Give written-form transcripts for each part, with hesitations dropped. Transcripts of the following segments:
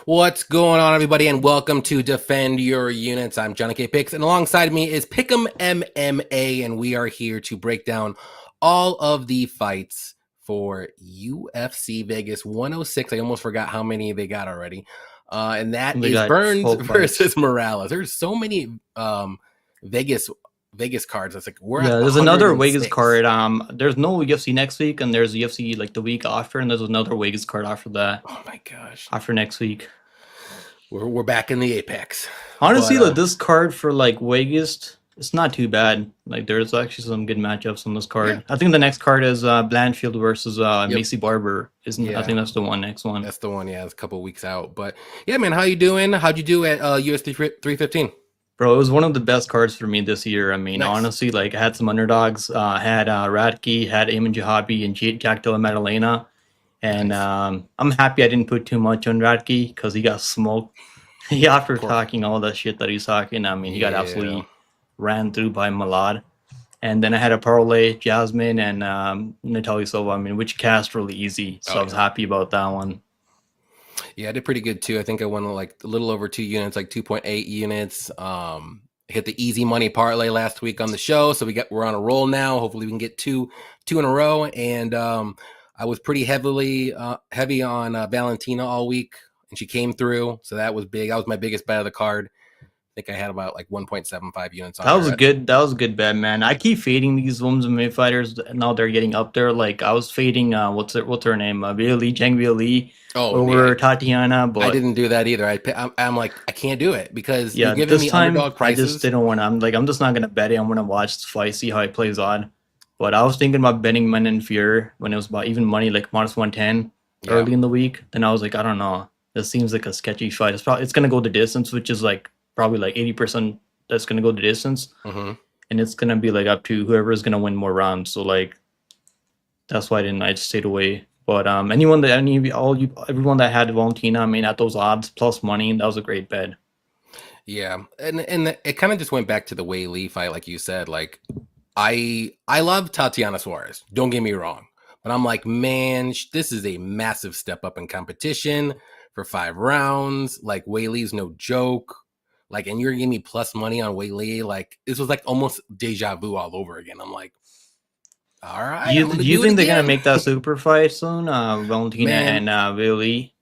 What's going on, everybody, and welcome to Defend Your Units. I'm Johnny K. Picks, and alongside me is Pickem MMA, and we are here to break down all of the fights for UFC Vegas 106. I almost forgot how many they got already, and that They is got Burns 12 fights. versus Morales. There's so many Vegas cards. It's like we're at Yeah, there's another Vegas 106. card. There's no UFC next week, and there's UFC like the week after, and there's another Vegas card after that, Oh my gosh, after next week. we're back in the apex, Honestly, but like this card for like Vegas, it's not too bad. Like there's actually some good matchups on this yeah, card. I think the next card is Blanchfield versus yep, Macy Barber. Isn't I yeah. think that's the next one. That's the one. Yeah, it's a couple weeks out. But yeah, man, how you doing? How'd you do at USD 315? Bro, it was one of the best cards for me this year. I mean, Nice. honestly, like I had some underdogs. Had Radke, had Eamon Jahabi, and Jack Della Maddalena. And Nice. I'm happy I didn't put too much on Radke because he got smoked. He after Poor. talking all that shit that he's talking. I mean, he got Yeah. absolutely ran through by Malad. And then I had a parlay, Jasmine and Natalia Silva. I mean, which cast really easy, so Oh I was yeah. happy about that one. Yeah, I did pretty good too. I think I won like a little over 2 units, like 2.8 units. Hit the easy money parlay last week on the show, so we're on a roll now. Hopefully, we can get two in a row. And I was pretty heavy on Valentina all week, and she came through, so that was big. That was my biggest bet of the card. I think I had about like 1.75 units on That was her. a good. That was a good bet, man. I keep fading these women's MMA fighters. Now they're getting up there. Like I was fading. What's her name? Bailey, Zhang Bailey Oh yeah, over Tatiana, I but didn't do that either. I'm like, I can't do it because you're yeah, giving this me time underdog I just prices. didn't want to. I'm just not gonna bet it. I'm gonna watch the fight, see how it plays on. But I was thinking about betting Men and Fear when it was about even money, like -110 Yeah. early in the week. Then I was like, I don't know. This seems like a sketchy fight. It's gonna go the distance, which is like probably like 80% that's gonna go the distance, hmm and it's gonna be like up to whoever is gonna win more rounds. So like that's why I just stayed away. But everyone that had Valentina, I mean, at those odds plus money, that was a great bet. Yeah, and it kind of just went back to the Wei Lee fight, like you said. Like I love Tatiana Suarez. Don't get me wrong, but I'm like, man, this is a massive step up in competition for 5 rounds. Like Wei Lee's no joke. Like, and you're giving me plus money on Wei Lee. Like this was like almost deja vu all over again. I'm like, all right, I'm Do gonna you do it think they're gonna again, make that super fight soon? Valentina man. and Bailey.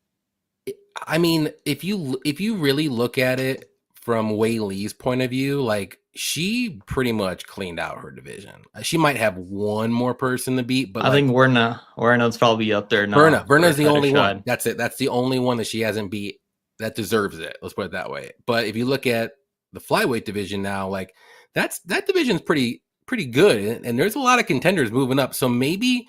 I mean, if you really look at it from Wei Lee's point of view, like she pretty much cleaned out her division. She might have one more person to beat, but I like think Werna's probably up there now for Berna's a the title only one. shot. That's it. That's the only one that she hasn't beat that deserves it. Let's put it that way. But if you look at the flyweight division now, like that division's pretty good, and there's a lot of contenders moving up. So maybe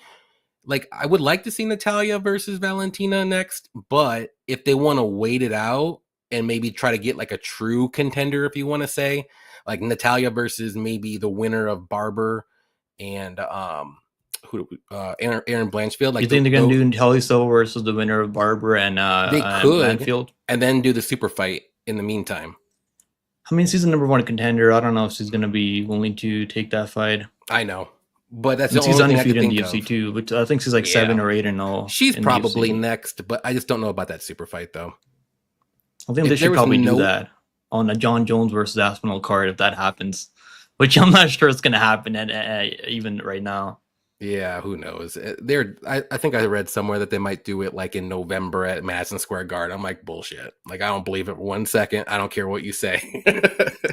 like I would like to see Natalia versus Valentina next, but if they want to wait it out and maybe try to get like a true contender, if you want to say, like Natalia versus maybe the winner of Barber and Aaron Blanchfield, You like think they're gonna do Kelly Silva versus the winner of Barber they and could, Blanfield? and then do the super fight in the meantime. I mean, she's the #1 contender. I don't know if she's gonna be willing to take that fight. I know, but that's the And she's only thing I could undefeated in the think UFC of. too, but I think she's like Yeah, 7 or 8-0 she's in the probably UFC. next, but I just don't know about that super fight though. I think they If there should was probably do no that on a John Jones versus Aspinall card if that happens, which I'm not sure it's gonna happen even right now. Yeah, who knows? I think I read somewhere that they might do it like in November at Madison Square Garden. I'm like, bullshit. Like, I don't believe it for 1 second. I don't care what you say.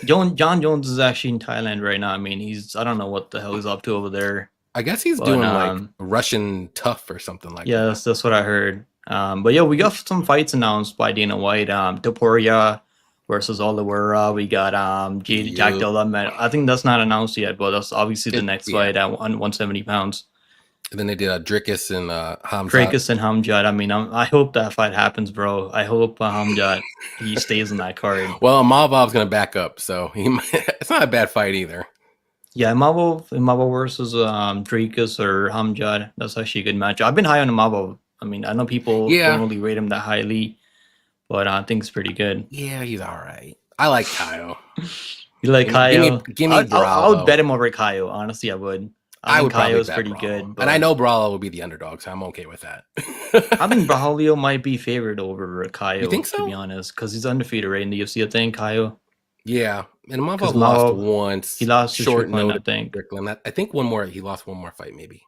John Jones is actually in Thailand right now. I mean, I don't know what the hell he's up to over there, I guess he's but doing like Russian tough or something like yeah, that. that's what I heard. But yeah, we got some fights announced by Dana White. Topuria versus Oliveira. We got Jack Yup. Della. I think that's not announced yet, but that's obviously the next Yeah. fight at 170 pounds. And then they did Drickus and Hamzat. Krakus and Hamjad. I mean, I hope that fight happens, bro. I hope Hamjad he stays in that card. Well, Mavov's going to back up, so it's not a bad fight either. Yeah, Imavo versus Drakus or Hamjad. That's actually a good match. I've been high on Imavo. I mean, I know people don't Yeah. really rate him that highly, but I think it's pretty good. Yeah, he's all right. I like Kyle. You like Kaio? Give me I Bravo. would bet him over Kaio. Honestly, I would. I would probably Kaio's bet pretty Brawley. good, And I but know Brawley will be the underdog, so I'm okay with that. I think Braulio might be favored over You think Kaio, to so? be honest, because he's undefeated, right, in the UFC, I think, Kaio. Yeah. And Because Mavov lost Mao, he once, lost to short Strickland, I notice. think. Strickland. I think he lost one more fight, maybe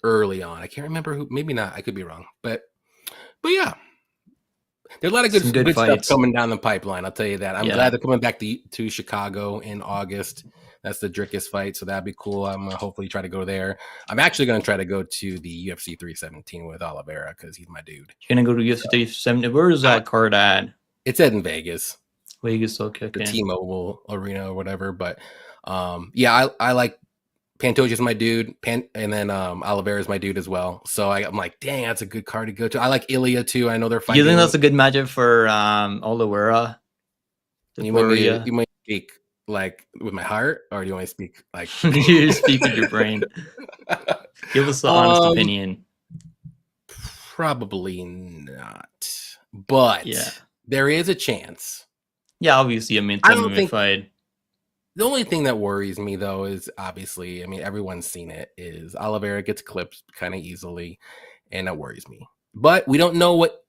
early on. I can't remember who. Maybe not. I could be wrong. But yeah, there's a lot of Some good good stuff fights. coming down the pipeline. I'll tell you that. I'm Yeah. glad they're coming back to Chicago in August. That's the Drickus fight, so that'd be cool. I'm gonna hopefully try to go there. I'm actually gonna try to go to the UFC 317 with Oliveira because he's my dude. You're gonna go to UFC 370. Where is that card at? It's in Vegas, Vegas, okay. the T-Mobile Arena or whatever. But yeah, I like Pantoja's my dude, and then Oliveira's my dude as well. So I'm like, dang, that's a good card to go to. I like Ilya too. I know they're fighting. You think that's a good matchup for Oliveira? You might speak like with my heart, or do you want to speak like you speak with your brain? Give us the honest opinion. Probably not, but yeah, there is a chance. Yeah, obviously, I mean, I don't think fight. The only thing that worries me though is obviously, I mean, everyone's seen it, is Oliveira gets clipped kind of easily, and that worries me. But we don't know what,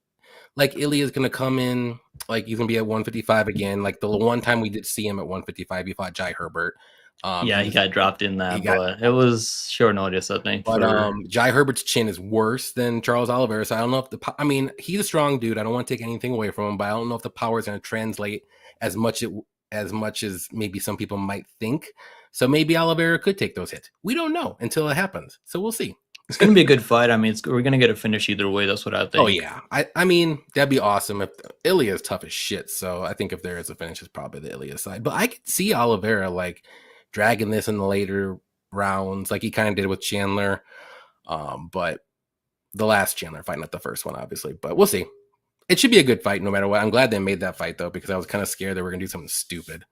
like, Ilya's gonna come in, like, he's gonna be at 155 again. Like the one time we did see him at 155, he fought Jai Herbert. Yeah, he got dropped in that, but it was short notice, I think. But Jai Herbert's chin is worse than Charles Oliveira, so I don't know if I mean, he's a strong dude. I don't want to take anything away from him, but I don't know if the power is going to translate as much as maybe some people might think. So maybe Oliveira could take those hits. We don't know until it happens. So we'll see. It's going to be a good fight. I mean, we're going to get a finish either way. That's what I think. Oh, yeah. I mean, that'd be awesome. If Ilya is tough as shit. So I think if there is a finish, it's probably the Ilya side. But I could see Oliveira, like, dragging this in the later rounds, like he kind of did with Chandler. But the last Chandler fight, not the first one, obviously. But we'll see. It should be a good fight no matter what. I'm glad they made that fight, though, because I was kind of scared they were going to do something stupid.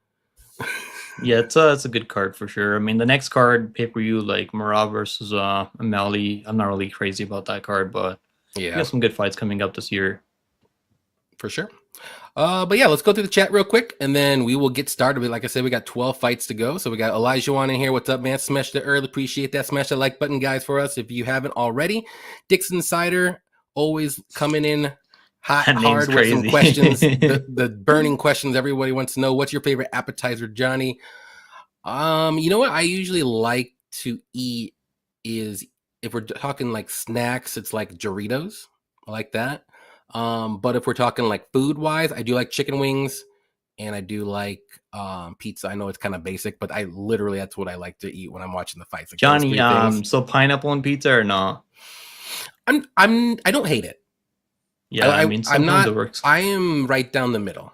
Yeah, it's a good card for sure. I mean, the next card, pay-per-view, like Murad versus O'Malley, I'm not really crazy about that card, but yeah, we got some good fights coming up this year. For sure. But yeah, let's go through the chat real quick, and then we will get started. Like I said, we got 12 fights to go. So we got Elijah on in here. What's up, man? Smash the early. Appreciate that. Smash that like button, guys, for us if you haven't already. Dixon Cider, always coming in hot, hard with some questions. the burning questions everybody wants to know. What's your favorite appetizer, Johnny? You know what I usually like to eat is, if we're talking like snacks, it's like Doritos. I like that. But if we're talking like food wise, I do like chicken wings, and I do like pizza. I know it's kind of basic, but I literally, that's what I like to eat when I'm watching the fights. Like Johnny, so pineapple on pizza or no? I don't hate it. Yeah, I mean, sometimes it works. I am right down the middle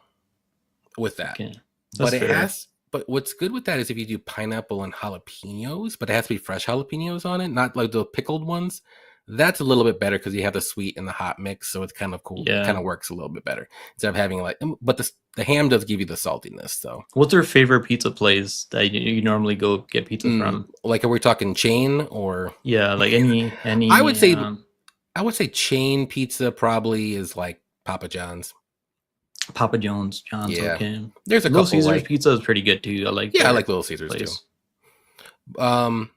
with that. Okay. But what's good with that is if you do pineapple and jalapenos, but it has to be fresh jalapenos on it, not like the pickled ones. That's a little bit better because you have the sweet and the hot mix, so it's kind of cool. Yeah. It kind of works a little bit better instead of having but the ham does give you the saltiness. So, what's your favorite pizza place that you normally go get pizza from? Like, are we talking chain or? Yeah, like any. I would say chain pizza probably is like Papa John's. Papa John's, yeah. Okay. There's a Little couple. Caesars pizza is pretty good too. I like. Yeah, I like Little Caesars too. I'm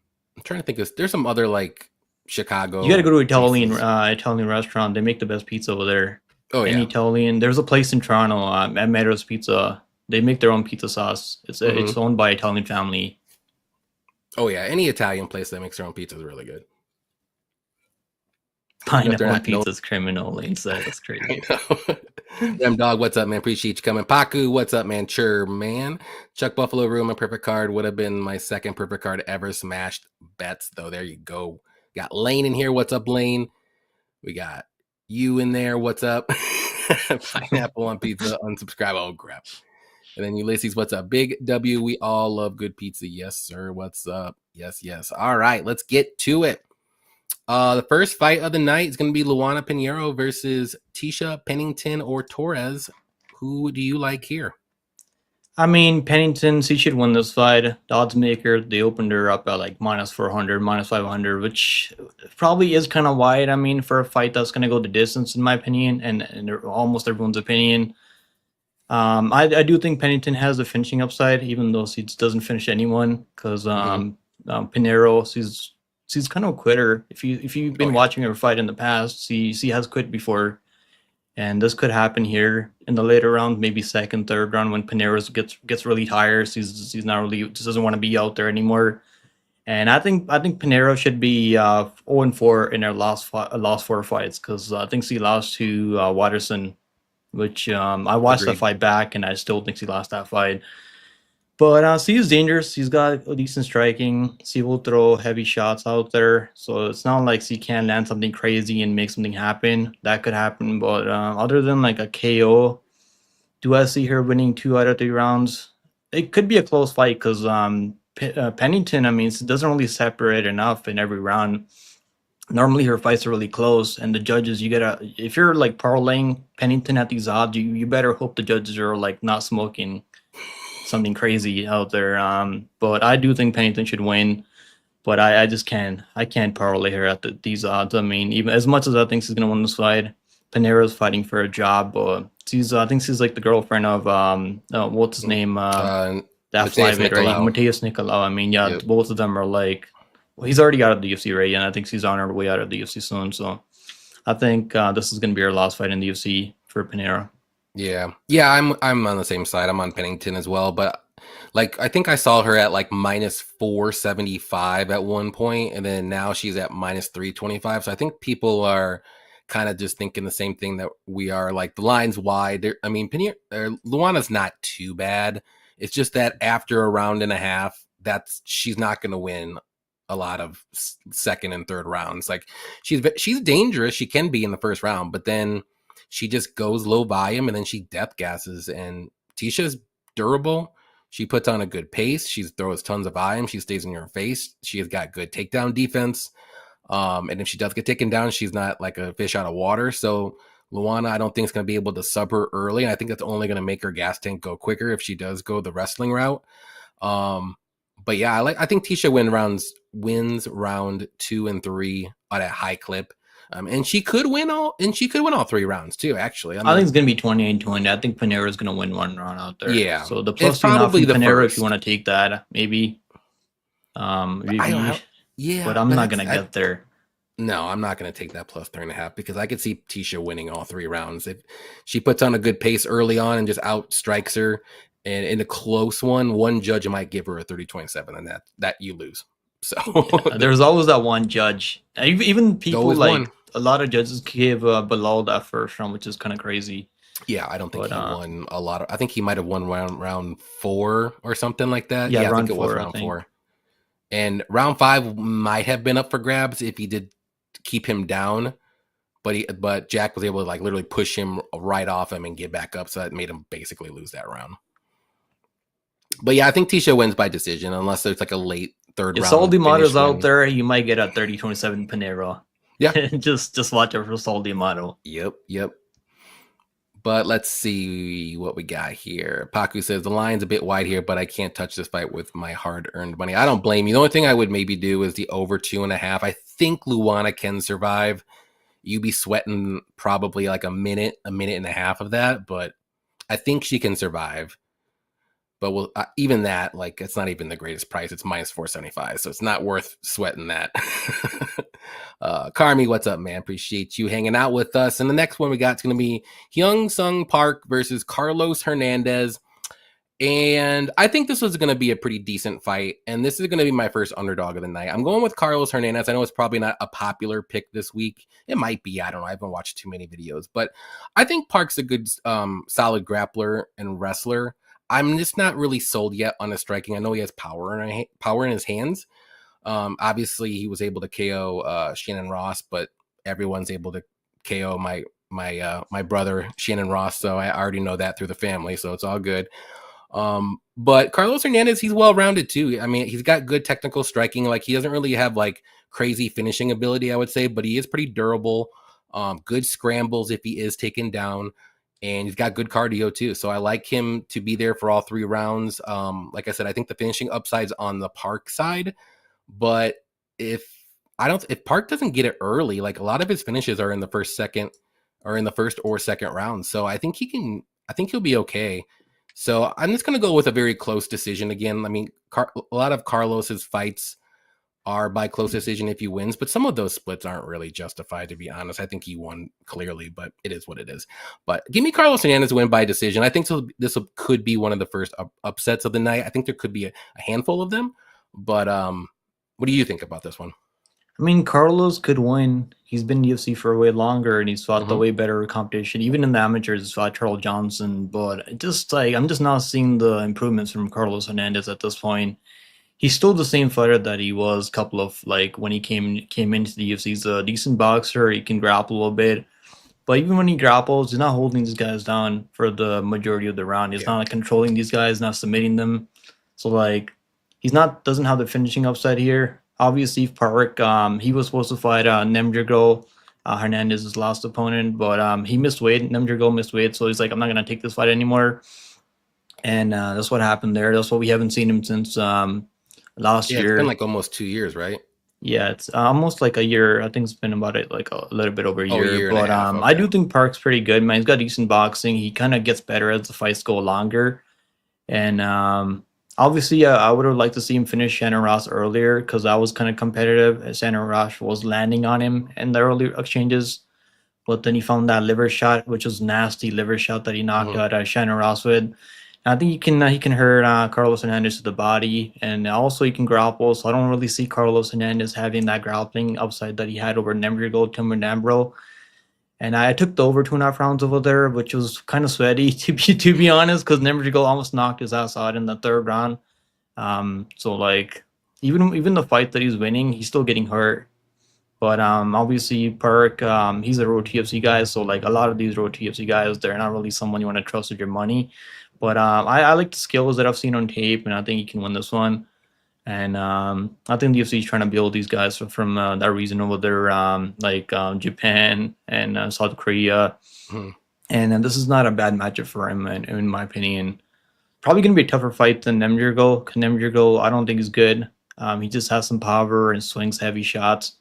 trying to think of. There's some other like Chicago. You got to go to Italian restaurant. They make the best pizza over there. Oh yeah. Italian. There's a place in Toronto, at Meadows Pizza. They make their own pizza sauce. It's owned by Italian family. Oh yeah, any Italian place that makes their own pizza is really good. Pineapple on pizza is criminal. Lane said that's crazy. Them dog, what's up, man? Appreciate you coming. Paku, what's up, man? Sure, man. Chuck Buffalo Room, my perfect card would have been my second perfect card ever. Smashed bets though. There you go. Got Lane in here. What's up, Lane? We got you in there. What's up? Pineapple on pizza. Unsubscribe. Oh crap. And then Ulysses, what's up? Big W. We all love good pizza. Yes, sir. What's up? Yes. All right, let's get to it. The first fight of the night is going to be Luana Pinheiro versus Tisha Pennington or Torres. Who do you like here? I mean, Pennington, she should win this fight. The odds maker, they opened her up at like minus 400, minus 500, which probably is kind of wide. I mean, for a fight that's going to go the distance, in my opinion, and almost everyone's opinion. I do think Pennington has the finishing upside, even though she doesn't finish anyone, because Pinero, she's kind of a quitter. If you've Oh been yeah, watching her fight in the past, she has quit before, and this could happen here in the later round, maybe second, third round when Pinero gets really tired. She's not really just doesn't want to be out there anymore. And I think Pinero should be 0-4 in her last four fights because I think she lost to Watterson, which I watched that agreed. fight back and I still think she lost that fight. But she's dangerous. She's got a decent striking. She will throw heavy shots out there, so it's not like she can land something crazy and make something happen. That could happen, but other than like a KO, do I see her winning 2 out of 3 rounds? It could be a close fight because Pennington, I mean, it doesn't really separate enough in every round. Normally, her fights are really close, and the judges, you gotta, if you're like parlaying Pennington at these odds, you better hope the judges are like not smoking something crazy out there. But I do think Pennington should win. But I just can't parlay her at these odds. I mean, even as much as I think she's gonna win this fight, Panera's fighting for a job. But she's I think she's like the girlfriend of what's his name that Mateus flyweight, right? Nicolau. Mateus Nicolau. I mean, yeah, Yep. both of them are like, well, he's already out of the UFC, right? And I think she's on her way out of the UFC soon. So I think this is gonna be her last fight in the UFC for Panera. Yeah. Yeah, I'm on the same side. I'm on Pennington as well, but like I think I saw her at like minus 475 at one point, and then now she's at minus 325. So I think people are kind of just thinking the same thing that we are. Like the line's wide. I mean, Luana's not too bad. It's just that after a round and a half, she's not going to win a lot of second and third rounds. Like she's dangerous. She can be in the first round, but then she just goes low volume and then she death gasses. And Tisha's durable. She puts on a good pace. She throws tons of volume. She stays in your face. She has got good takedown defense. And if she does get taken down, she's not like a fish out of water. So Luana, I don't think is going to be able to sub her early. And I think that's only going to make her gas tank go quicker if she does go the wrestling route. But yeah, I think Tisha wins round 2 and 3 at a high clip. And she could win all 3 rounds too, actually. I think it's gonna be 28-20. I think Panera is gonna win one round out there. Yeah. So the It's plus 2.5 probably from the Panera, if first. you want to take that, maybe. Maybe, Yeah, but I'm not gonna get there. No, I'm not going to take that plus 3.5 because I could see Tisha winning all 3 rounds. If she puts on a good pace early on and just outstrikes her, and in a close one judge might give her a 30-27, and that you lose. So There's always that one judge. Even people always like one. a lot of judges give below that first round, which is kind of crazy. Yeah, I don't think But he won a lot. I think he might have won round 4 or something like that. yeah, I round think it was 4, I round think. 4. And round 5 might have been up for grabs if he did keep him down, but Jack was able to like literally push him right off him and get back up, so that made him basically lose that round. But yeah, I think Tisha wins by decision unless there's like a late third If round. Saul D'Amato's finish out win. there, you might get a 30-27 Panera. Yeah. just watch out for Saul D'Amato. Yep. But let's see what we got here. Paku says the line's a bit wide here, but I can't touch this fight with my hard-earned money. I don't blame you. The only thing I would maybe do is the over 2.5. I think Luana can survive. You'd be sweating probably like a minute and a half of that, but I think she can survive. But even that, like, it's not even the greatest price. It's minus 475, so it's not worth sweating that. Carmi, what's up, man? Appreciate you hanging out with us. And the next one we got is going to be Hyung Sung Park versus Carlos Hernandez. And I think this was going to be a pretty decent fight. And this is going to be my first underdog of the night. I'm going with Carlos Hernandez. I know it's probably not a popular pick this week. It might be. I don't know. I haven't watched too many videos. But I think Park's a good, solid grappler and wrestler. I'm just not really sold yet on his striking. I know he has power in his hands. Obviously, he was able to KO Shannon Ross, but everyone's able to KO my brother Shannon Ross. So I already know that through the family. So it's all good. But Carlos Hernandez, he's well-rounded too. I mean, he's got good technical striking. Like he doesn't really have like crazy finishing ability, I would say, but he is pretty durable. Good scrambles if he is taken down. And he's got good cardio too. So I like him to be there for all 3 rounds. Like I said, I think the finishing upside's on the Park side. But if Park doesn't get it early, like a lot of his finishes are in the first or second round. So I think he'll be okay. So I'm just going to go with a very close decision again. I mean, a lot of Carlos's fights are by close decision if he wins, but some of those splits aren't really justified, to be honest. I think he won clearly, but it is what it is. But give me Carlos Hernandez win by decision. I think so. This could be one of the first upsets of the night. I think there could be a handful of them, but what do you think about this one? I mean, Carlos could win. He's been in UFC for way longer, and he's fought the way better competition. Even in the amateurs, he's fought Charles Johnson. But just like I'm just not seeing the improvements from Carlos Hernandez at this point. He's still the same fighter that he was a couple of like when he came into the UFC. He's a decent boxer. He can grapple a little bit, but even when he grapples, he's not holding these guys down for the majority of the round. He's not like controlling these guys, not submitting them. So like he's not doesn't have the finishing upside here. Obviously, Park, he was supposed to fight Nemjergo, Hernandez's last opponent, but he missed weight. Nemjergo missed weight, so he's like, I'm not gonna take this fight anymore. And that's what happened there. That's what we haven't seen him since last year. It's been like almost 2 years, right? Yeah, it's almost like a year. I think it's been about it like a little bit over a year. But okay. I do think Park's pretty good, man. He's got decent boxing. He kind of gets better as the fights go longer. And obviously, I would have liked to see him finish Shannon Ross earlier because that was kind of competitive. Shannon Ross was landing on him in the early exchanges. But then he found that liver shot, which was nasty liver shot that he knocked out Shannon Ross with. I think he can hurt Carlos Hernandez to the body, and also he can grapple. So I don't really see Carlos Hernandez having that grappling upside that he had over Nemjergo, Timur Nambro. And I took the over 2.5 rounds over there, which was kind of sweaty to be honest, because Nemjergo almost knocked his ass out in the 3rd round. So like even the fight that he's winning, he's still getting hurt. But obviously Park, he's a road TFC guy, so like a lot of these road TFC guys, they're not really someone you want to trust with your money. But I like the skills that I've seen on tape, and I think he can win this one. And I think the UFC is trying to build these guys from that reason over there, like Japan and South Korea. And this is not a bad matchup for him, in my opinion. Probably going to be a tougher fight than Nemjergo. Nemjergo, I don't think is good. He just has some power and swings heavy shots.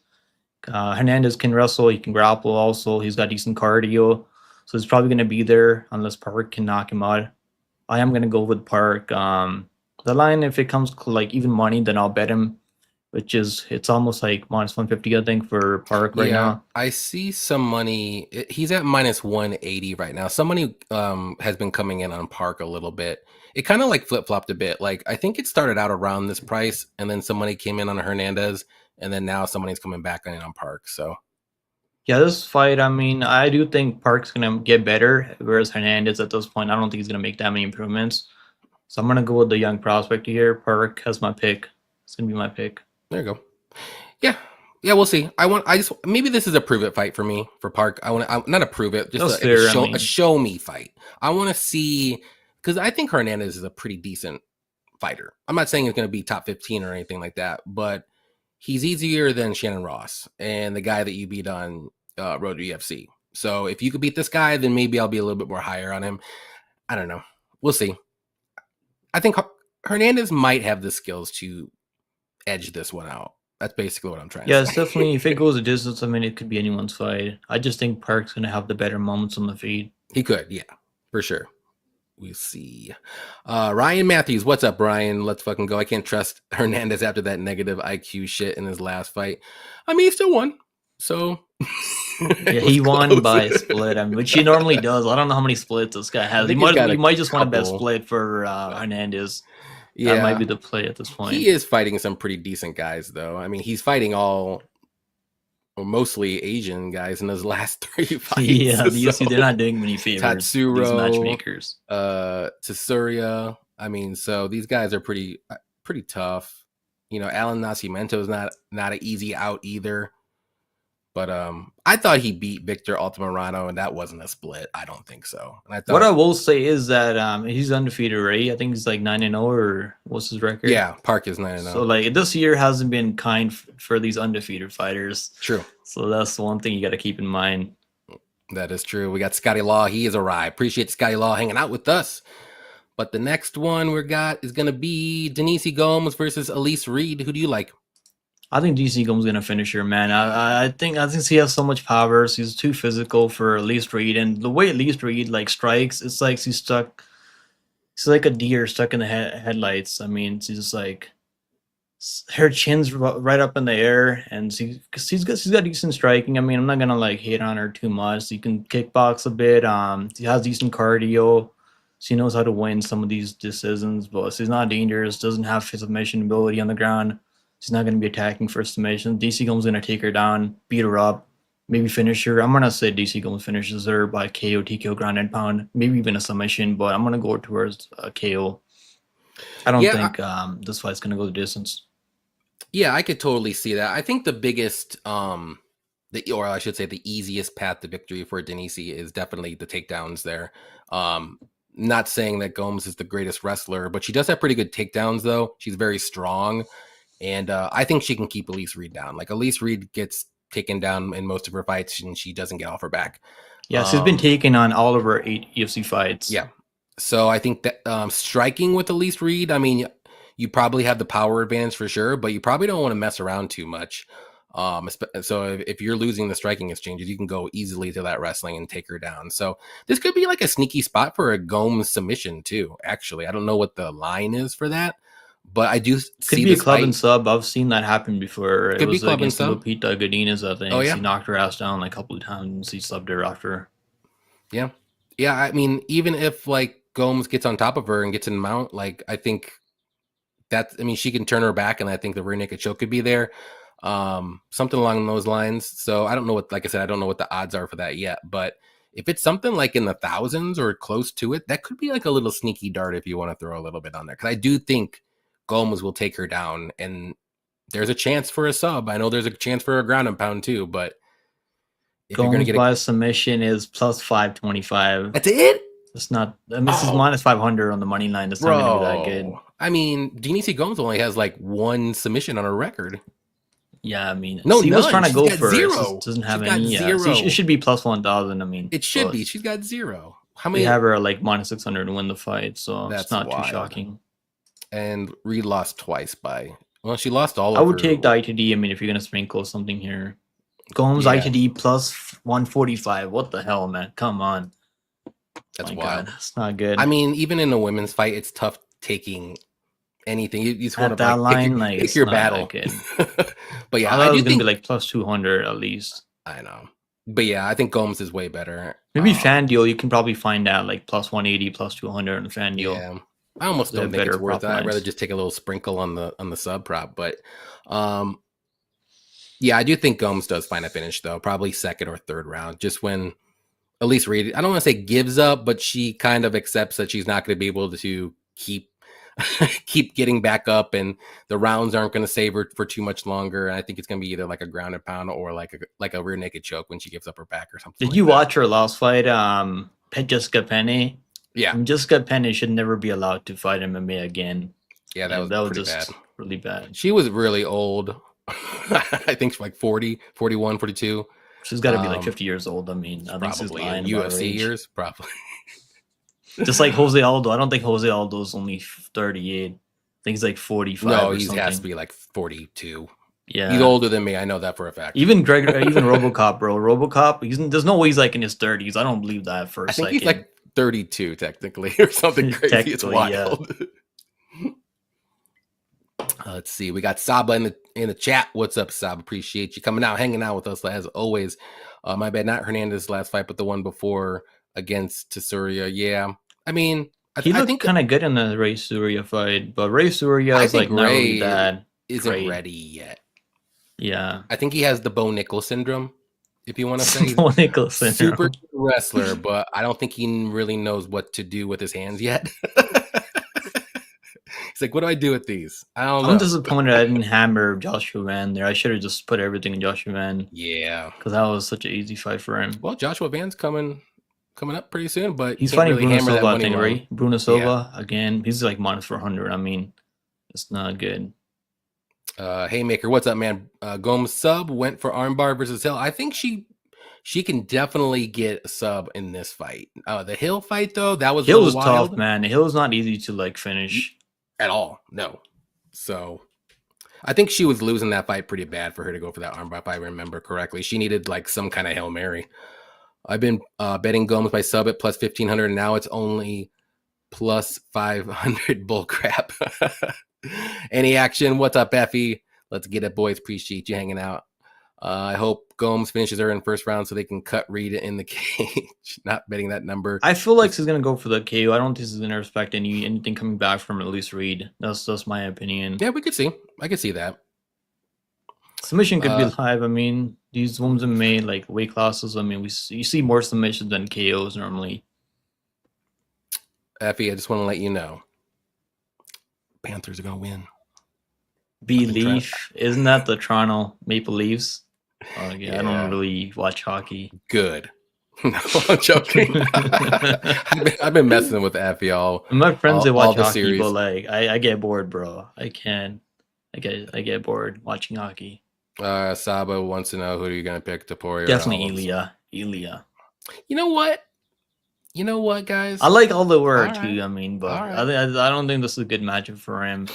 Hernandez can wrestle. He can grapple also. He's got decent cardio. So he's probably going to be there unless Park can knock him out. I am going to go with Park. The line, if it comes like even money, then I'll bet him, it's almost like minus 150, I think, for Park right now. I see some money. He's at minus 180 right now. Some money has been coming in on Park a little bit. It kind of like flip-flopped a bit. Like I think it started out around this price, and then some money came in on Hernandez, and then now some money's coming back in on Park. So yeah, this fight, I mean, I do think Park's going to get better, whereas Hernandez at this point, I don't think he's going to make that many improvements. So I'm going to go with the young prospect here. Park has my pick. It's going to be my pick. There you go. Yeah, we'll see. Maybe this is a prove it fight for me, for Park. I not a prove it, just a show me fight. I want to see, because I think Hernandez is a pretty decent fighter. I'm not saying he's going to be top 15 or anything like that, but he's easier than Shannon Ross and the guy that you beat on Road to UFC. So if you could beat this guy, then maybe I'll be a little bit more higher on him. I don't know. We'll see. I think Hernandez might have the skills to edge this one out. That's basically what I'm trying to say. Yeah, it's definitely, if it goes a distance, I mean, it could be anyone's fight. I just think Park's going to have the better moments on the feed. He could, yeah, for sure. We'll see. Ryan Matthews, what's up, Brian? Let's fucking go. I can't trust Hernandez after that negative IQ shit in his last fight. I mean, he still won. So yeah, he won by a split. I mean, which he normally does. I don't know how many splits this guy has. He might just want a best split for Hernandez. Yeah, that might be the play at this point. He is fighting some pretty decent guys, though. I mean, he's fighting mostly Asian guys in his last 3 fights. Yeah, the UFC, they're not doing many favors. Tatsuro, these matchmakers. Tsuruya. I mean, so these guys are pretty tough. You know, Alan Nascimento is not an easy out either. But I thought he beat Victor Altamirano, and that wasn't a split. I don't think so. And what I will say is that he's undefeated, right? I think he's like 9-0, or what's his record? Yeah, Park is 9-0. So like this year hasn't been kind for these undefeated fighters. True. So that's the one thing you got to keep in mind. That is true. We got Scotty Law. He has arrived. Appreciate Scotty Law hanging out with us. But the next one we got is going to be Denise Gomes versus Elise Reed. Who do you like? I think DC Gomes is gonna finish her, man. I think he has so much power. So he's too physical for Elise Reed, and the way Elise Reed like strikes, it's like she's stuck. She's like a deer stuck in the headlights. I mean, she's just like Her chin's right up in the air, and she's got decent striking. I mean, I'm not gonna like hate on her too much. She can kickbox a bit. She has decent cardio. She knows how to win some of these decisions, but she's not dangerous. Doesn't have submission ability on the ground. She's not gonna be attacking for submission. DC Gomes gonna take her down, beat her up, maybe finish her. I'm gonna say DC Gomes finishes her by KO, TKO, ground and pound, maybe even a submission. But I'm gonna go towards a KO. I don't think this fight's gonna go the distance. Yeah, I could totally see that. I think the biggest, or I should say, the easiest path to victory for Denise is definitely the takedowns there. Not saying that Gomes is the greatest wrestler, but she does have pretty good takedowns, though. She's very strong, and I think she can keep Elise Reed down. Like, Elise Reed gets taken down in most of her fights, and she doesn't get off her back. Yeah, she's been taken on all of her 8 UFC fights. Yeah. So I think that striking with Elise Reed, I mean, you probably have the power advantage for sure, but you probably don't want to mess around too much. So if you're losing the striking exchanges, you can go easily to that wrestling and take her down. So this could be like a sneaky spot for a Gomes submission too. Actually, I don't know what the line is for that, but I do could be a club and sub. I've seen that happen before. Could be club and sub. Lupita Godinez, I think. Oh, yeah. She knocked her ass down like a couple of times. He subbed her after. Yeah. I mean, even if like Gomes gets on top of her and gets in mount, like I think she can turn her back, and I think the rear naked choke could be there. Something along those lines. So I don't know like I said, I don't know what the odds are for that yet, but if it's something like in the thousands or close to it, that could be like a little sneaky dart if you want to throw a little bit on there. Cause I do think Gomes will take her down, and there's a chance for a sub. I know there's a chance for a ground and pound too, but if Gomes you're going to get by submission is plus 525. That's it? It's not, I mean, this is minus 500 on the money line. It's not going to be that good. I mean, Denise Gomes only has like 1 submission on her record. Yeah, I mean, no, she was trying to go for 0. It. Doesn't have any. So it should be plus 1,000. I mean, it should be. She's got 0. How many? We have her like minus 600 to win the fight, so that's it's not wild. Too shocking. And Reed lost twice by. Well, she lost all. I would take the ITD. I mean, if you're gonna sprinkle something here, Gomes ITD plus 145. What the hell, man? Come on. That's wild. It's not good. I mean, even in a women's fight, it's tough taking anything. You just want to like, pick your battle. But yeah, I do think be like plus 200 at least. I know, but yeah, I think Gomes is way better. Maybe fan deal, you can probably find out like plus 180, plus 200 on the fan deal. Yeah, I almost don't think it's worth it. I'd rather just take a little sprinkle on the sub prop. But yeah, I do think Gomes does find a finish though, probably second or third round. Just when Elise Reed, I don't want to say gives up, but she kind of accepts that she's not going to be able to keep getting back up, and the rounds aren't going to save her for too much longer. And I think it's going to be either like a ground and pound or like a rear naked choke when she gives up her back or something. Did you watch her last fight, Jessica Penne? Yeah, Jessica Penne should never be allowed to fight MMA again. Yeah, that was just bad. Really bad. She was really old. I think she's like 40, 41, 42. She's got to be like 50 years old. I mean, I think she's lying about UFC years, probably. Just like Jose Aldo. I don't think Jose Aldo's only 38. I think he's like 45. No, he has to be like 42. Yeah. He's older than me. I know that for a fact. Even RoboCop, bro. RoboCop, there's no way he's like in his 30s. I don't believe that for a second. I think he's like 32 technically or something crazy. It's wild. Yeah. Let's see. We got Saba in the chat. What's up, Saba? Appreciate you coming out, hanging out with us as always. My bad, not Hernandez's last fight, but the one before against Tsuruya. Yeah. I mean, he looked kind of good in the Ray Surya fight, but Ray Surya is like not really that isn't ready yet. Yeah. I think he has the Bo Nickel syndrome, if you want to say. Bo Nickel syndrome. Super wrestler, but I don't think he really knows what to do with his hands yet. He's like, what do I do with these? I don't know. I'm disappointed I didn't hammer Joshua Van there. I should have just put everything in Joshua Van. Yeah. Because that was such an easy fight for him. Well, Joshua Van's coming up pretty soon, but he's fighting really Bruno Silva, I think, right? Bruno Silva, again, he's like minus 400. I mean, it's not good. Haymaker, what's up, man? Gomes sub went for armbar versus Hill. I think she can definitely get a sub in this fight. The Hill fight, though, that was Hill was tough, man. Hill is not easy to like finish at all. No. So I think she was losing that fight pretty bad for her to go for that armbar, if I remember correctly. She needed like some kind of Hail Mary. I've been betting Gomes by sub at plus 1,500, and now it's only plus 500 bullcrap. Any action? What's up, Effie? Let's get it, boys. Appreciate you hanging out. I hope Gomes finishes her in first round so they can cut Reed in the cage. Not betting that number. I feel like she's gonna go for the KO. I don't think she's gonna respect anything coming back from at least Reed. That's my opinion. Yeah, we could see. I could see that. Submission could be live. I mean, these women's MMA like weight classes. I mean, you see more submissions than KOs normally. Effie, I just want to let you know, Panthers are gonna win. Leaf, isn't that the Toronto Maple Leafs? Yeah, I don't really watch hockey. Good. No, I'm joking. I've been messing with Effie all. My friends that watch hockey, series. but like I get bored, bro. I can't. I get bored watching hockey. Saba wants to know who are you gonna pick, Topuria? Definitely Ilya. You know what, guys? I like all the work too. I mean, but I don't think this is a good matchup for him.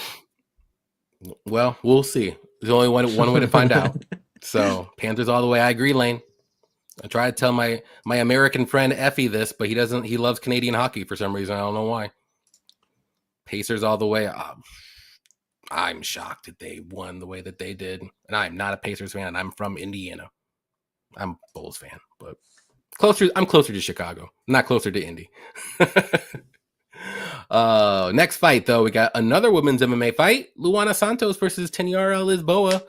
Well, we'll see. There's only one way to find out. So Panthers all the way. I agree, Lane. I try to tell my American friend Effie this, but he doesn't. He loves Canadian hockey for some reason. I don't know why. Pacers all the way. I'm shocked that they won the way that they did, and I'm not a Pacers fan. I'm from Indiana. I'm a Bulls fan, but I'm closer to Chicago, not closer to Indy. Next fight, though, we got another women's MMA fight: Luana Santos versus Taniara Lisboa.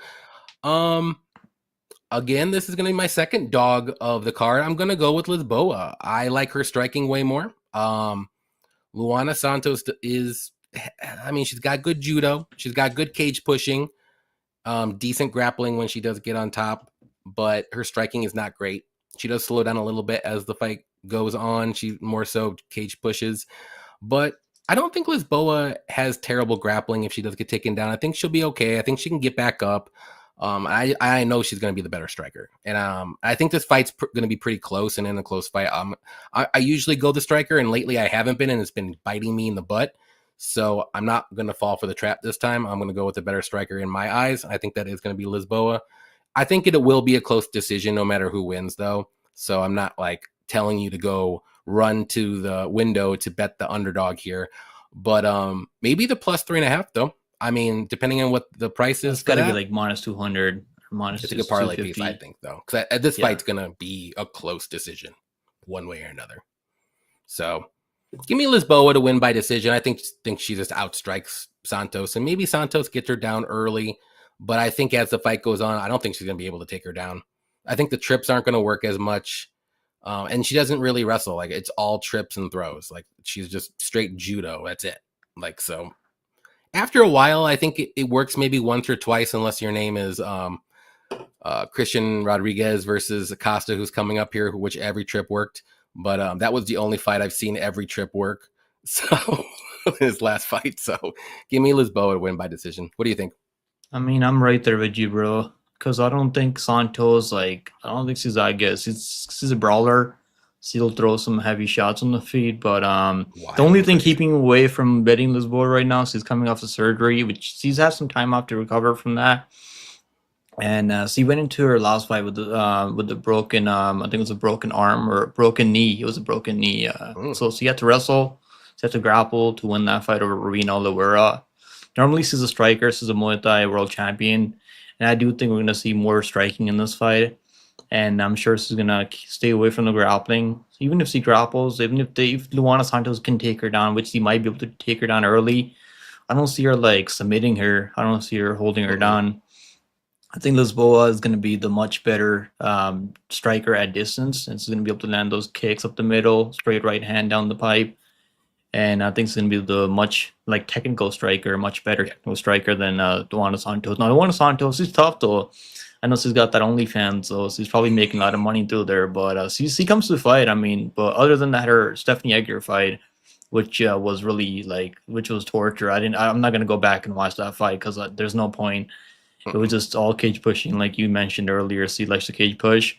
Again, this is going to be my second dog of the card. I'm going to go with Lisboa. I like her striking way more. Luana Santos is, I mean, she's got good judo. She's got good cage pushing, decent grappling when she does get on top, but her striking is not great. She does slow down a little bit as the fight goes on. She more so cage pushes, but I don't think Lisboa has terrible grappling if she does get taken down. I think she'll be okay. I think she can get back up. I know she's going to be the better striker, and I think this fight's going to be pretty close. And in a close fight, I usually go the striker, and lately I haven't been, and it's been biting me in the butt. So I'm not going to fall for the trap this time. I'm going to go with the better striker in my eyes. I think that is going to be Lisboa. I think it will be a close decision no matter who wins, though. So I'm not like telling you to go run to the window to bet the underdog here, but maybe the plus 3.5 though. I mean, depending on what the price is, it's got to be like minus 200 or minus. It's a good parlay piece, I think, though, because this fight's gonna be a close decision, one way or another. So, give me Lisboa to win by decision. I think she just outstrikes Santos, and maybe Santos gets her down early. But I think as the fight goes on, I don't think she's gonna be able to take her down. I think the trips aren't gonna work as much, and she doesn't really wrestle. Like it's all trips and throws. Like she's just straight judo. That's it. Like so. After a while, I think it works maybe once or twice, unless your name is Christian Rodriguez versus Acosta, who's coming up here, which every trip worked. But that was the only fight I've seen every trip work. So his last fight. So give me Lisboa to win by decision. What do you think? I mean, I'm right there with you, bro. Because I don't think Santos, I don't think she's that good. She's a brawler. She'll throw some heavy shots on the feet, but the only thing keeping away from betting Lisboa right now, she's coming off the surgery, which she's had some time off to recover from that. And she went into her last fight with the broken, I think it was a broken arm or broken knee. It was a broken knee. So she had to wrestle, she had to grapple to win that fight over Rowena Oliveira. Normally she's a striker, she's a Muay Thai world champion, and I do think we're going to see more striking in this fight. And I'm sure she's going to stay away from the grappling. Even if she grapples, if Luana Santos can take her down, which she might be able to take her down early, I don't see her like submitting her. I don't see her holding her down. I think Lisboa is going to be the much better striker at distance. And she's going to be able to land those kicks up the middle, straight right hand down the pipe. And I think she's going to be the much like technical striker, much better technical striker than Luana Santos. Now, Luana Santos, she's tough though. I know she's got that OnlyFans, so she's probably making a lot of money through there. But she comes to the fight. I mean, but other than that, her Stephanie Egger fight, which was really which was torture. I'm not gonna go back and watch that fight because there's no point. It was just all cage pushing, like you mentioned earlier. She likes to cage push,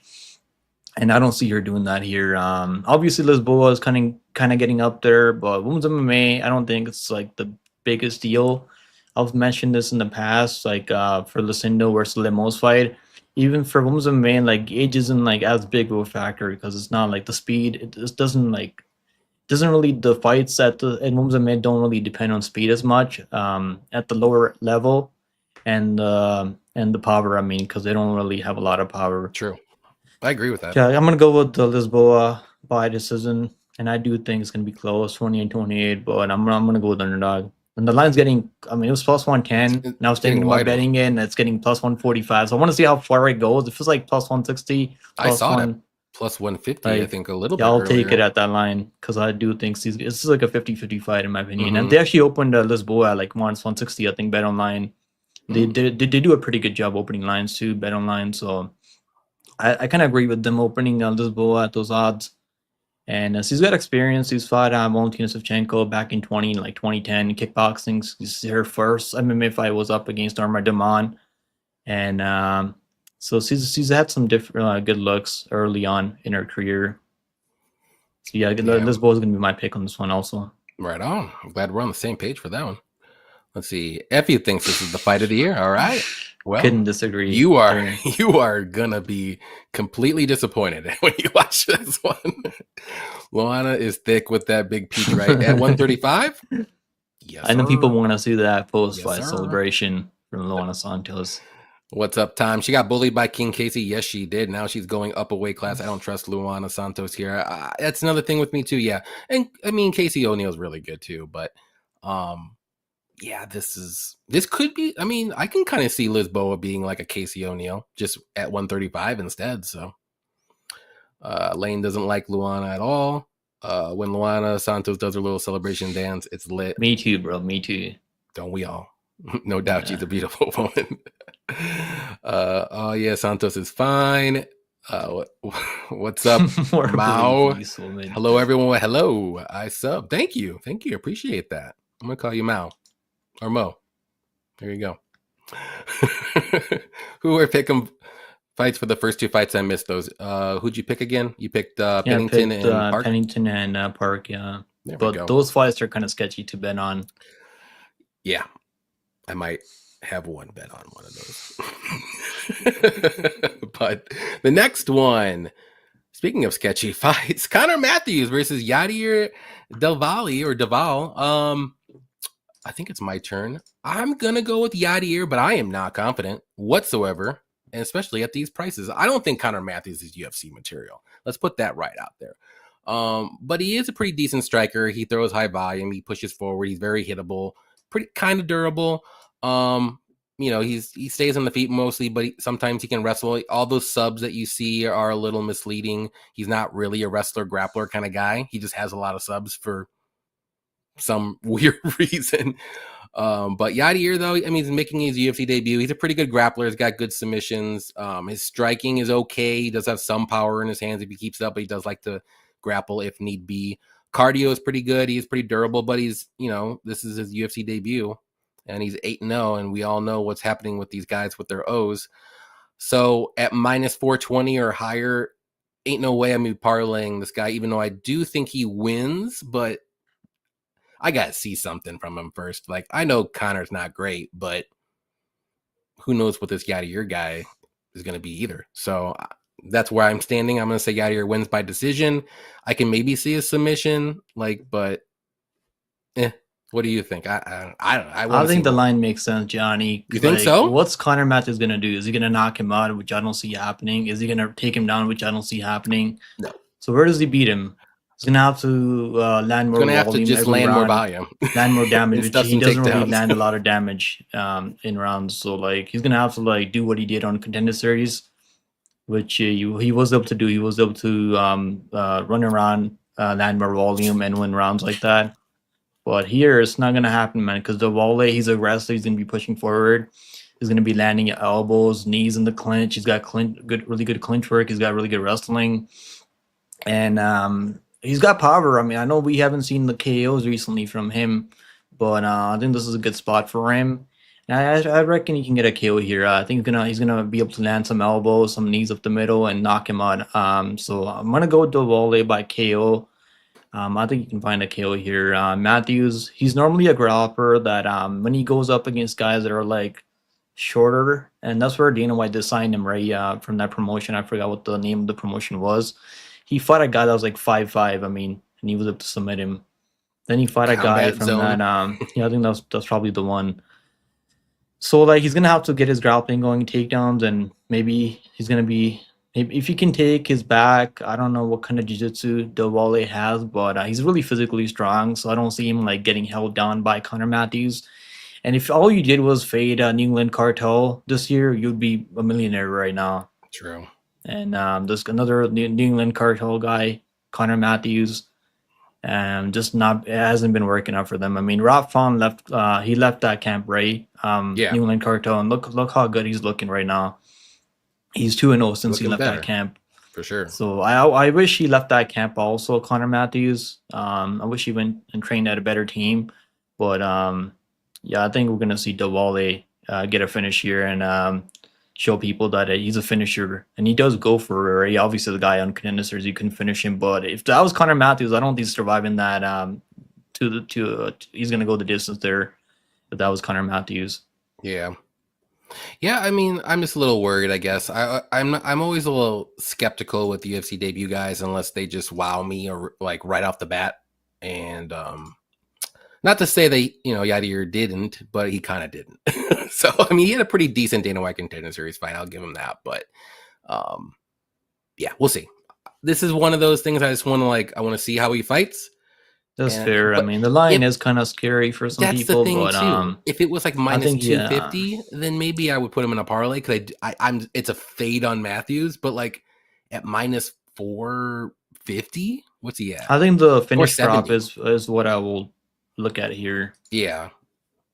and I don't see her doing that here. Obviously, Lisboa is kind of getting up there, but women's MMA, I don't think it's like the biggest deal. I've mentioned this in the past, like for Lucindo versus Lemos fight. Even for women's MMA, like age isn't like as big of a factor because it's not like the speed. It just doesn't doesn't really the fights at Moves and Mid don't really depend on speed as much at the lower level and the power. I mean, because they don't really have a lot of power. True. I agree with that. Yeah, I'm gonna go with the Lisboa by decision, and I do think it's gonna be close, 28-28. But I'm gonna go with underdog. And the line's getting, I mean, it was plus 110. It's Now I was getting thinking about wider. betting it, and it's getting plus 145. So I want to see how far it goes. It feels like plus 160, I plus saw it at one. plus 150, I Like, think, a little yeah, bit I'll take it earlier. at that line because I do think this is like a 50-50 fight in my opinion. And Mhm. they actually opened Lisboa at like minus 160, I think, bet online. They do a pretty good job opening lines too, bet online. So I kind of agree with them opening Lisboa at those odds. And she's got experience. She's fought Valentina Shevchenko back in 2010 kickboxing. Her first MMA fight was up against Arma Daman. And so she's had some different good looks early on in her career. So yeah, Lisboa is going to be my pick on this one also. Right on. I'm glad we're on the same page for that one. Let's see. Effie thinks this is the fight of the year. All right. Well, couldn't disagree. You are gonna be completely disappointed when you watch this one. Luana is thick with that big peach, right? At 135. Yes, I know sir. people want to see that post-fight Yes, sir. celebration from Luana Santos. What's up, Tom? She got bullied by King Casey. Yes, she did. Now she's going up a weight class. I don't trust Luana Santos here. That's another thing with me too. Yeah, and I mean Casey O'Neal's really good too, but yeah, this could be. I mean, I can kind of see Lisboa being like a Casey O'Neal, just at 135 instead. So Lane doesn't like Luana at all. When Luana Santos does her little celebration dance, it's lit. Me too, bro. Me too. Don't we all? No doubt, she's a beautiful woman. Oh yeah, Santos is fine. What's up, Mao? Hello, everyone. Hello, I sub. Thank you. Appreciate that. I'm gonna call you Mao or Mo. There you go. Who are Pickem fights for the first two fights? I missed those. Who'd you pick again? You picked Pennington and Park. Pennington and Park. Yeah, but those fights are kind of sketchy to bet on. Yeah, I might have one bet on one of those. But the next one, speaking of sketchy fights, Connor Matthews versus Yadir Deval. I think it's my turn. I'm gonna go with Yadir, but I am not confident whatsoever, and especially at these prices. I don't think Connor Matthews is UFC material. Let's put that right out there. But he is a pretty decent striker. He throws high volume. He pushes forward. He's very hittable. Pretty kind of durable. He stays on the feet mostly, but sometimes he can wrestle. All those subs that you see are a little misleading. He's not really a wrestler grappler kind of guy. He just has a lot of subs for some weird reason. But Yadir, though, I mean, he's making his UFC debut. He's a pretty good grappler. He's got good submissions. His striking is okay. He does have some power in his hands if he keeps it up, but he does like to grapple if need be. Cardio is pretty good. He's pretty durable, but this is his UFC debut, and he's 8-0, and we all know what's happening with these guys with their O's. So at minus 420 or higher, ain't no way I'm parlaying this guy, even though I do think he wins, but I got to see something from him first. Like, I know Connor's not great, but who knows what this Yadir guy is going to be either. So that's where I'm standing. I'm going to say Yadir wins by decision. I can maybe see a submission, but what do you think? I think the line makes sense, Johnny. You think so? What's Connor Matthews going to do? Is he going to knock him out, which I don't see happening? Is he going to take him down, which I don't see happening? No. So where does he beat him? He's going to have to land more volume. He's going to have to just land more volume. Land more damage, which he doesn't really land a lot of damage in rounds. So, he's going to have to, do what he did on Contender Series, which he was able to do. He was able to run around, land more volume, and win rounds like that. But here, it's not going to happen, man, because Deval, he's a wrestler. He's going to be pushing forward. He's going to be landing at elbows, knees in the clinch. He's got really good clinch work. He's got really good wrestling. And he's got power. I mean, I know we haven't seen the KOs recently from him, but I think this is a good spot for him. And I reckon he can get a KO here. I think he's gonna be able to land some elbows, some knees up the middle, and knock him out. So I'm gonna go with Deval by KO. I think you can find a KO here. Matthews, he's normally a grappler that when he goes up against guys that are shorter, and that's where Dana White signed him, right? From that promotion. I forgot what the name of the promotion was. He fought a guy that was 5'5". I mean, and he was able to submit him. Then he fought a guy Combat from Zone. that. Yeah, I think that's probably the one. So like he's gonna have to get his grappling going, takedowns, and maybe he's gonna be maybe if he can take his back. I don't know what kind of jiu-jitsu Wale has, but he's really physically strong. So I don't see him like getting held down by Connor Matthews. And if all you did was fade New England Cartel this year, you'd be a millionaire right now. True. And there's another New England Cartel guy, Connor Matthews. Just not it hasn't been working out for them. I mean, Rob Font left. He left that camp, right? Yeah. New England Cartel, and look how good he's looking right now. He's 2-0 since he Looking left better. that camp. For sure. So I wish he left that camp also, Connor Matthews. I wish he went and trained at a better team. But yeah, I think we're gonna see Dewale get a finish here and show people that he's a finisher, and he does go for it. Obviously, the guy on contenders, you can finish him, but if that was Connor Matthews, I don't think he's surviving that. He's gonna go the distance there. If that was Connor Matthews, Yeah. Yeah, I mean, I'm just a little worried, I guess. I'm always a little skeptical with the UFC debut guys unless they just wow me or like right off the bat. And not to say they, Yadir didn't, but he kind of didn't. So I mean, he had a pretty decent Dana White Contender Series fight. I'll give him that. But yeah, we'll see. This is one of those things I just want to I want to see how he fights. that's fair. I mean, the line is kind of scary for some That's people, the thing but too. If it was like minus think, 250, then maybe I would put him in a parlay because I'm it's a fade on Matthews, but like at minus 450, what's he at? I think the finish 470. prop is what I will look at here. Yeah,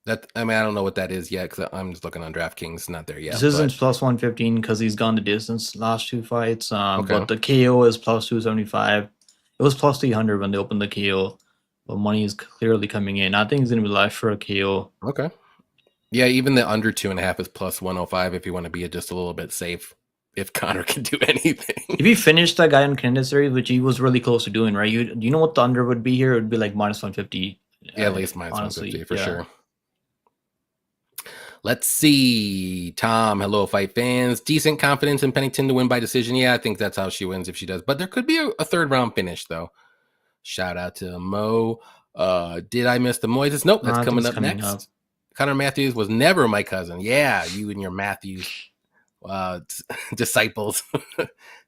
I mean I don't know what that is yet because I'm just looking on DraftKings, not there yet. This isn't plus 115 because he's gone the distance last two fights. Okay. But the KO is plus 275. It was plus 300 when they opened the KO, but money is clearly coming in. I think he's gonna be live for a KO. Okay. Yeah, even the under 2.5 is plus 105 if you want to be just a little bit safe. If Connor can do anything, if he finished that guy on contender series, which he was really close to doing, right? You know what the under would be here? It would be like minus 150. Yeah, at least minus honestly, 150 for sure. Let's see. Tom, hello, fight fans. Decent confidence in Pennington to win by decision. Yeah, I think that's how she wins if she does. But there could be a third round finish, though. Shout out to Mo. Did I miss the Moises? Nope, that's coming up next. Connor Matthews was never my cousin. Yeah, you and your Matthews disciples.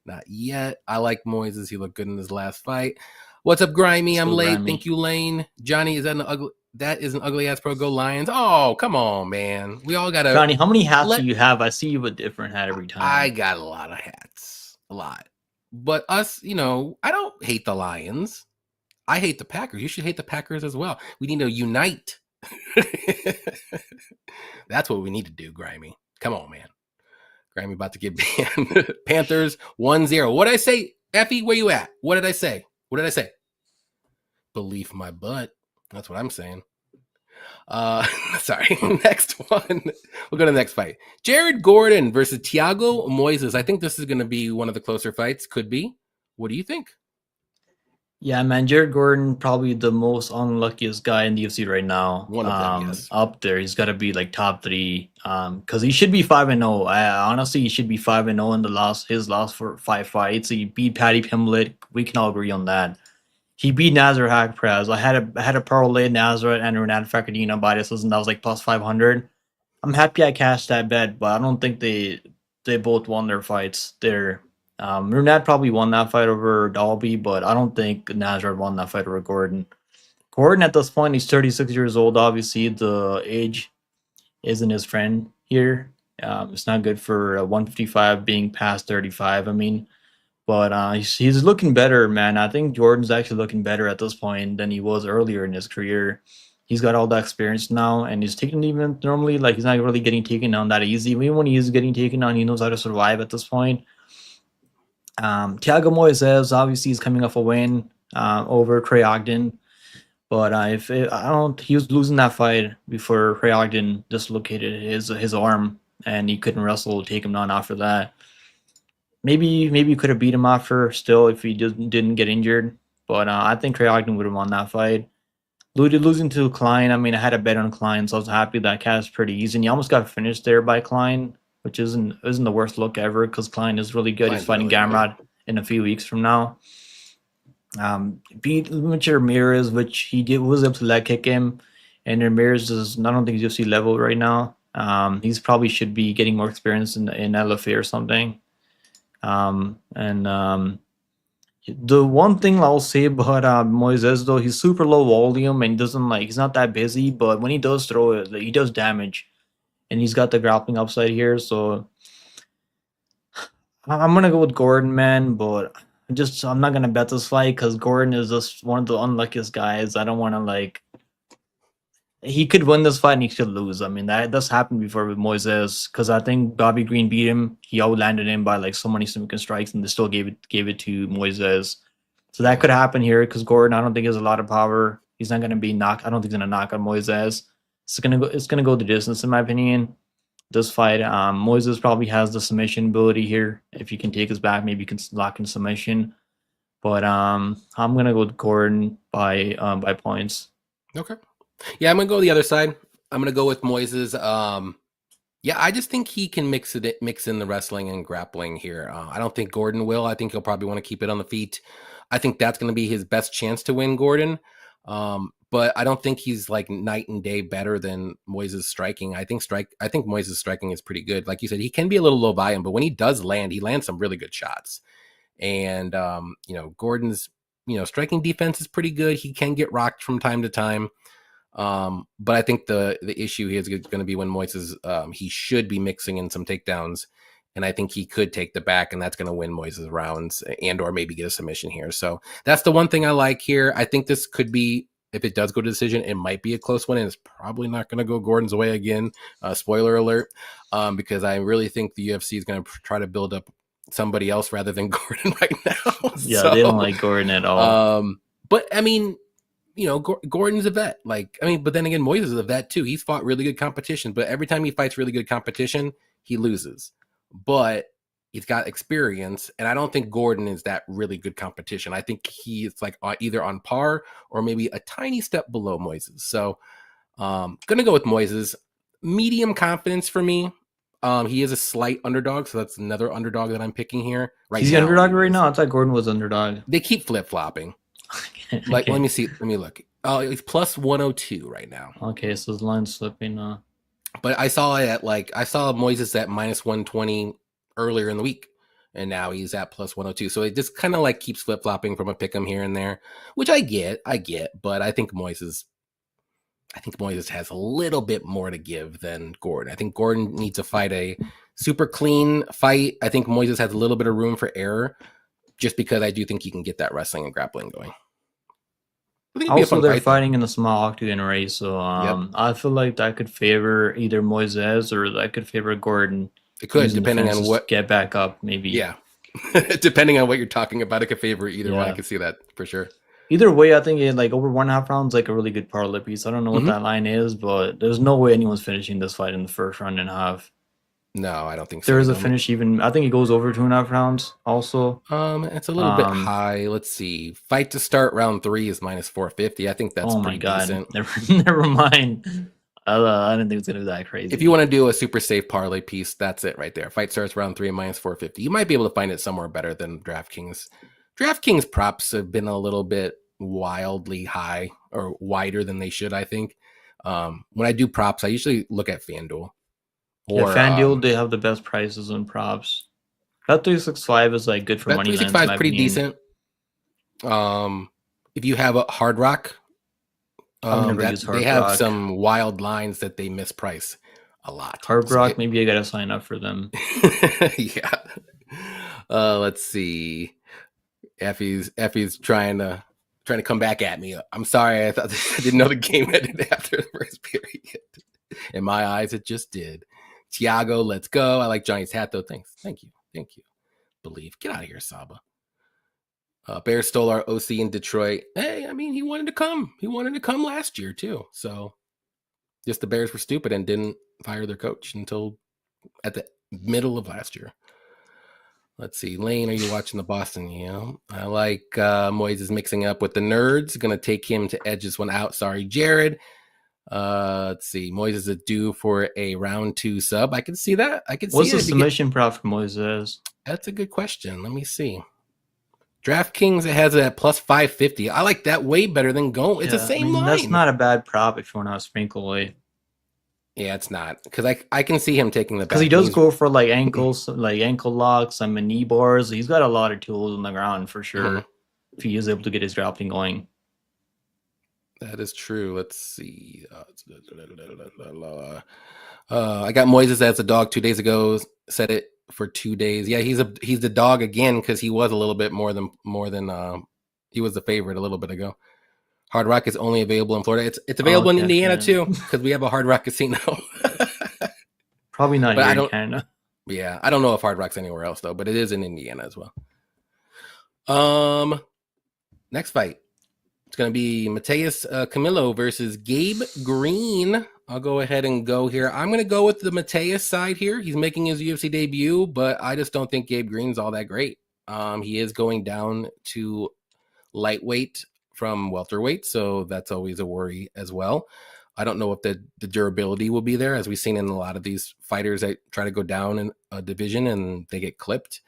Not yet. I like Moises. He looked good in his last fight. What's up, Grimy? I'm late. Grimy. Thank you, Lane. Johnny, is that an ugly? That is an ugly ass pro. Go Lions. Oh, come on, man. We all got to. Johnny, how many hats do you have? I see you with a different hat every time. I got a lot of hats. A lot. But us, I don't hate the Lions. I hate the Packers. You should hate the Packers as well. We need to unite. That's what we need to do, Grimy. Come on, man. Grimy about to get banned. Panthers 1-0. What did I say? Effie, where you at? What did I say? Belief my butt. That's what I'm saying. Sorry. Next one. We'll go to the next fight. Jared Gordon versus Thiago Moises. I think this is going to be one of the closer fights. Could be. What do you think? Yeah, man. Jared Gordon, probably the most unluckiest guy in the UFC right now. One of them, yes. Up there. He's got to be like top 3. Because he should be 5-0. Honestly, he should be 5-0 in his last 5 fights. He beat Paddy Pimblett. We can all agree on that. He beat Nazar Haqparast. I had a parlay Nazar and Renan Facadino by this, and that was like plus 500. I'm happy I cashed that bet, but I don't think they both won their fights there. Renan probably won that fight over Dalby, but I don't think Nazar won that fight over Gordon. Gordon at this point, he's 36 years old. Obviously, the age isn't his friend here. It's not good for 155 being past 35. I mean. But he's looking better, man. I think Jordan's actually looking better at this point than he was earlier in his career. He's got all that experience now, and he's taking even normally like he's not really getting taken on that easy. Even when he is getting taken on, he knows how to survive at this point. Thiago Moises obviously is coming off a win over Trey Ogden, but he was losing that fight before Trey Ogden dislocated his arm, and he couldn't wrestle, take him down after that. Maybe you could have beat him after still if he didn't get injured. But I think Trey Ogden would have won that fight. Losing to Klein, I mean, I had a bet on Klein, so I was happy that cast pretty easy. And he almost got finished there by Klein, which isn't the worst look ever because Klein is really good. He's fighting Gamrot in a few weeks from now. Beat Richard Ramirez, which was able to leg kick him, and Ramirez is I don't think he's UFC level right now. He's probably should be getting more experience in LFA or something. And the one thing I'll say about Moises though, he's super low volume and doesn't he's not that busy, but when he does throw it, he does damage, and he's got the grappling upside here. So I'm gonna go with Gordon, man, but I'm not gonna bet this fight because Gordon is just one of the unluckiest guys. I don't want to he could win this fight and he could lose. I mean that's happened before with Moises because I think Bobby Green beat him. He outlanded him by so many significant strikes, and they still gave it to Moises. So that could happen here because Gordon I don't think has a lot of power. He's not gonna be knocked. I don't think he's gonna knock out Moises. It's gonna go the distance in my opinion. This fight, Moises probably has the submission ability here. If he can take his back, maybe he can lock in submission. But I'm gonna go with Gordon by points. Okay. Yeah, I'm gonna go the other side. I'm gonna go with Moises. Yeah, I just think he can mix in the wrestling and grappling here. I don't think Gordon will. I think he'll probably want to keep it on the feet. I think that's going to be his best chance to win, Gordon. But I don't think he's night and day better than Moises striking. I think Moises striking is pretty good. Like you said, he can be a little low volume, but when he does land, he lands some really good shots. And Gordon's striking defense is pretty good. He can get rocked from time to time. But I think the issue here is going to be when Moises, he should be mixing in some takedowns, and I think he could take the back, and that's going to win Moises rounds and or maybe get a submission here. So that's the one thing I like here. I think this could be, if it does go to decision, it might be a close one, and it's probably not going to go Gordon's way again. Spoiler alert, because I really think the UFC is going to try to build up somebody else rather than Gordon right now. Yeah, so, they don't like Gordon at all. But I mean, Gordon's a vet. But then again, Moises is a vet too. He's fought really good competition, but every time he fights really good competition, he loses. But he's got experience, and I don't think Gordon is that really good competition. I think he's either on par or maybe a tiny step below Moises. So, gonna go with Moises. Medium confidence for me. He is a slight underdog, so that's another underdog that I'm picking here. He's the underdog right now. I thought Gordon was underdog. They keep flip flopping. Let me see. Let me look. Oh, it's plus 102 right now. Okay, so the line's slipping. But I saw Moises at minus 120 earlier in the week, and now he's at plus 102. So it just kind of keeps flip flopping from a pick'em here and there, which I get. But I think Moises has a little bit more to give than Gordon. I think Gordon needs to fight a super clean fight. I think Moises has a little bit of room for error, just because I do think he can get that wrestling and grappling going. Also, they're fighting in the small octagon race, so I feel like that could favor either Moises or that could favor Gordon. It could, depending on what get back up, maybe. Yeah, depending on what you're talking about, it could favor either one. I can see that for sure. Either way, I think over 1.5 rounds, a really good parlay piece. I don't know what that line is, but there's no way anyone's finishing this fight in the first round and a half. No, I don't think so. There is a finish even. I think it goes over 2.5 rounds also. It's a little bit high. Let's see. Fight to start round 3 is minus 450. I think that's pretty decent. Never mind. I didn't think it's gonna be that crazy. If you want to do a super safe parlay piece, that's it right there. Fight starts round 3 minus 450. You might be able to find it somewhere better than DraftKings. DraftKings props have been a little bit wildly high or wider than they should, I think. When I do props, I usually look at FanDuel. FanDuel, they have the best prices on props. Bet365 is good for money. Bet365 is pretty decent. If you have a Hard Rock, they have some wild lines that they misprice a lot. Hard Rock, maybe I gotta sign up for them. Yeah. Let's see. Effie's trying to come back at me. I'm sorry. I didn't know the game ended after the first period. In my eyes, it just did. Tiago, let's go. I like Johnny's hat, though. Thanks. Thank you. Believe. Get out of here, Saba. Bears stole our OC in Detroit. Hey, I mean, he wanted to come. He wanted to come last year, too. So, just the Bears were stupid and didn't fire their coach until at the middle of last year. Let's see. Lane, are you watching the Boston? Yeah. I like Moises mixing up with the nerds. Going to take him to edge this one out. Sorry, Jared. Let's see. Moises is due for a round 2 sub. I can see that. What's the submission prop for Moises? That's a good question. Let me see. DraftKings has it at plus 550. I like that way better than going. It's the Yeah, I same mean that's line. not a bad prop if you want to sprinkle away. Yeah, it's not because I can see him taking the Because he back does knees. go for like ankles, like ankle locks, some knee bars. He's got a lot of tools on the ground for Mhm. sure. If he is able to get his grappling going. That is true. Let's see. I got Moises as a dog 2 days ago. Said it for 2 days. Yeah, he's the dog again because he was a little bit more than he was the favorite a little bit ago. Hard Rock is only available in Florida. It's available in Okay, Indiana okay. too because we have a Hard Rock casino. Probably not But here I in don't. Canada. Yeah, I don't know if Hard Rock's anywhere else though. But it is in Indiana as well. Next fight. It's going to be Mateus Camilo versus Gabe Green. I'll go ahead and go here. I'm going to go with the Mateus side here. He's making his UFC debut, but I just don't think Gabe Green's all that great. He is going down to lightweight from welterweight, so that's always a worry as well. I don't know if the durability will be there, as we've seen in a lot of these fighters that try to go down in a division and they get clipped.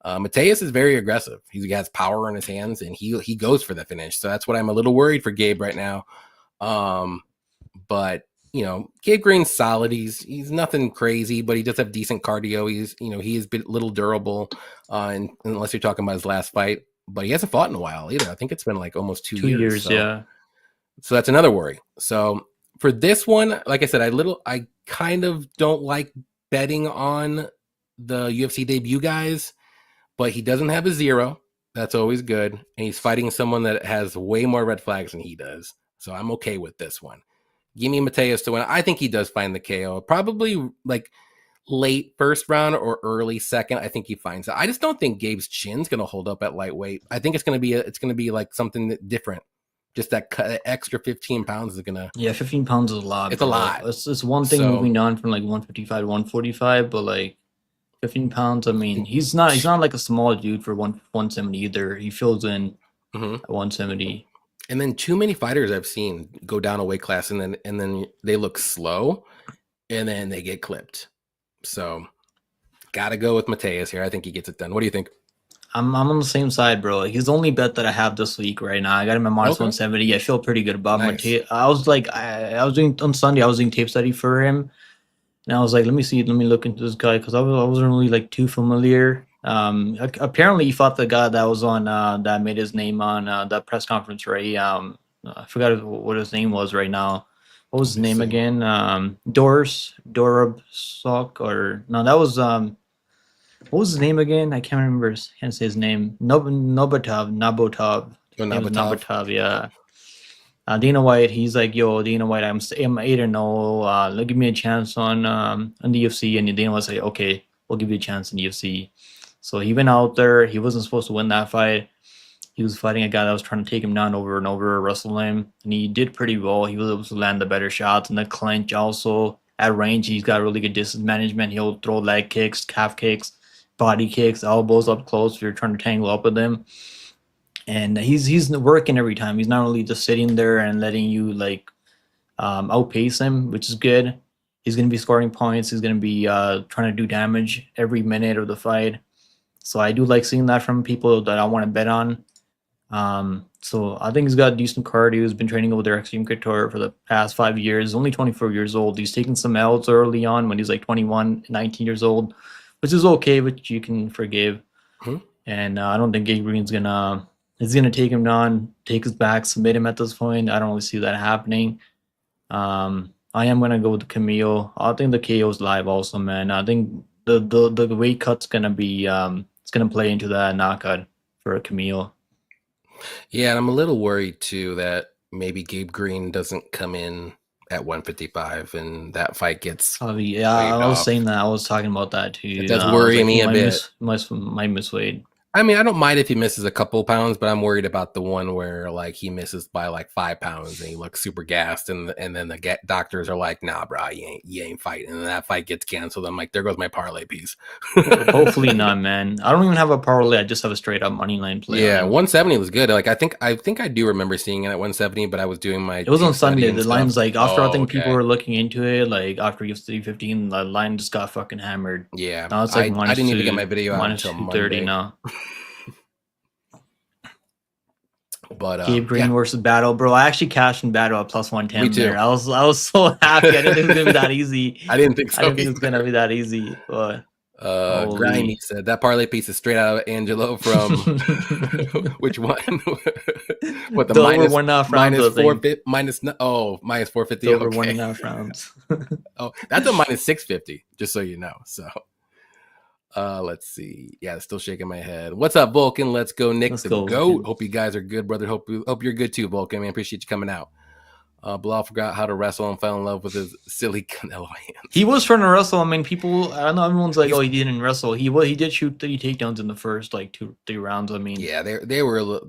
Mateus is very aggressive. He has power in his hands, and he goes for the finish. So that's what I'm a little worried for Gabe right now. But Gabe Green's solid. He's nothing crazy, but he does have decent cardio. He is a little durable, and unless you're talking about his last fight, but he hasn't fought in a while either. I think it's been like almost 2 2 years. years, So, yeah. so that's another worry. So for this one, like I said, I kind of don't like betting on the UFC debut guys. But he doesn't have a 0. That's always good. And he's fighting someone that has way more red flags than he does. So I'm okay with this one. Give me Mateus to win. I think he does find the KO. Probably like late first round or early second. I think he finds it. I just don't think Gabe's chin's going to hold up at lightweight. I think it's going to be like something different. Just that extra 15 pounds is going to. Yeah, 15 pounds is a lot. It's a lot. It's one thing moving on from like 155 to 145, but like 15 pounds. I mean, he's not like a small dude for 170 either. He fills in at 170. And then too many fighters I've seen go down a weight class and then they look slow and then they get clipped. So gotta go with Mateus here. I think he gets it done. What do you think? I'm on the same side, bro. He's the only bet that I have this week right now. I got him at minus 170. I feel pretty good about Mateus. I was doing on Sunday. I was doing tape study for him. And I was like, let me look into this guy because I wasn't really like too familiar. Apparently he fought the guy that was on that made his name on that press conference, right? I forgot what his name was right now. What was his name again? Dorabsok or no, that was what was his name again? I can't remember. Can't say his name. Nabotov. Yeah. Dana White, he's like, yo, Dana White, I'm 8-0. Give me a chance on the UFC. And Dana White's like, okay, we'll give you a chance in the UFC. So he went out there. He wasn't supposed to win that fight. He was fighting a guy that was trying to take him down over and over, wrestle him. And he did pretty well. He was able to land the better shots. And the clinch also, at range, he's got really good distance management. He'll throw leg kicks, calf kicks, body kicks, elbows up close if you're trying to tangle up with him. And he's working every time. He's not really just sitting there and letting you like outpace him, which is good. He's going to be scoring points. He's going to be trying to do damage every minute of the fight. So I do like seeing that from people that I want to bet on. So I think he's got decent cardio. He's been training with their Extreme Couture for the past 5 years. He's only 24 years old. He's taken some L's early on when he's like 21, 19 years old, which is okay, which you can forgive. And I don't think Gabe Green's He's going to take him down, take his back, submit him at this point. I don't really see that happening. I am going to go with Camille. I think the KO is live also, man. I think the weight cut's going to be it's going to play into that knockout for Camille. Yeah, and I'm a little worried too that maybe Gabe Green doesn't come in at 155 and that fight gets I was saying that. I was talking about that too. It does worry me a bit. Might miss weight. I mean, I don't mind if he misses a couple pounds, but I'm worried about the one where like he misses by like 5 pounds and he looks super gassed, and then the doctors are like, "Nah, bro, you ain't fighting," and then that fight gets canceled. I'm like, there goes my parlay piece. Hopefully not, man. I don't even have a parlay. I just have a straight up money line play. Yeah, 170 was good. Like I think I do remember seeing it at 170, but I was doing my. It was on Sunday. The line's like after I think okay. people were looking into it, like after UFC 15, the line just got fucking hammered. Yeah, now it's like I didn't even get my video out minus until 230 Monday. now. But Gabe Green yeah, versus Battle, bro. I actually cashed in Battle at plus 110 me too. there. I was so happy. I didn't think it was gonna be that easy. I didn't think I so didn't think it was gonna either. be that easy, but Grimy holy. said that parlay piece is straight out of Angelo from which one? What the The over 1.5 rounds, minus I four think. bit minus 450. The over one Okay. and a half rounds. Oh, that's a minus 650, just so you know. So let's see. Yeah, it's still shaking my head. What's up, Vulcan? Let's go, Nick Let's the go, GOAT. Vulcan. Hope you guys are good, brother. Hope you're good too, Vulcan. Man, appreciate you coming out. Bilal forgot how to wrestle and fell in love with his silly Canelo hands. He was trying to wrestle. I mean, people. I don't know. Everyone's like, He's- "Oh, he didn't wrestle." He did shoot 3 takedowns in the first like 2-3 rounds. I mean, Yeah, they were a little.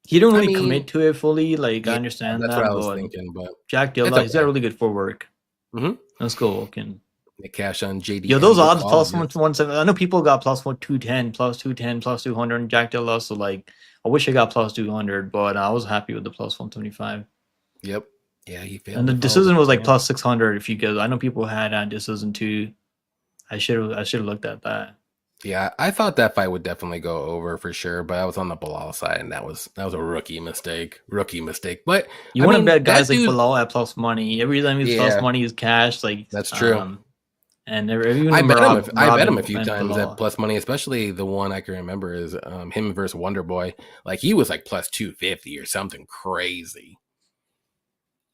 he didn't I really mean, commit to it fully. Like, I yeah, understand that's what that, I was but thinking. But Jack it's Dilla, he's got okay. really good footwork. Mm-hmm. Let's go, Vulcan. The cash on JD. Yo, those odds plus 170. I know people got plus 210, plus 210, plus 200 in Jack Dilla. So like, I wish I got plus 200, but I was happy with the plus 175. Yep. Yeah, he failed. And the decision was like plus 600. If you go, I know people had decision too. I should have looked at that. Yeah, I thought that fight would definitely go over for sure, but I was on the Bilal side, and that was a rookie mistake. But You want to bet guys like Bilal at plus money. Every time he's plus money is cash. Like that's true. And I bet him a few times at plus money, especially the one I can remember is him versus Wonder Boy. Like he was like plus 250 or something crazy.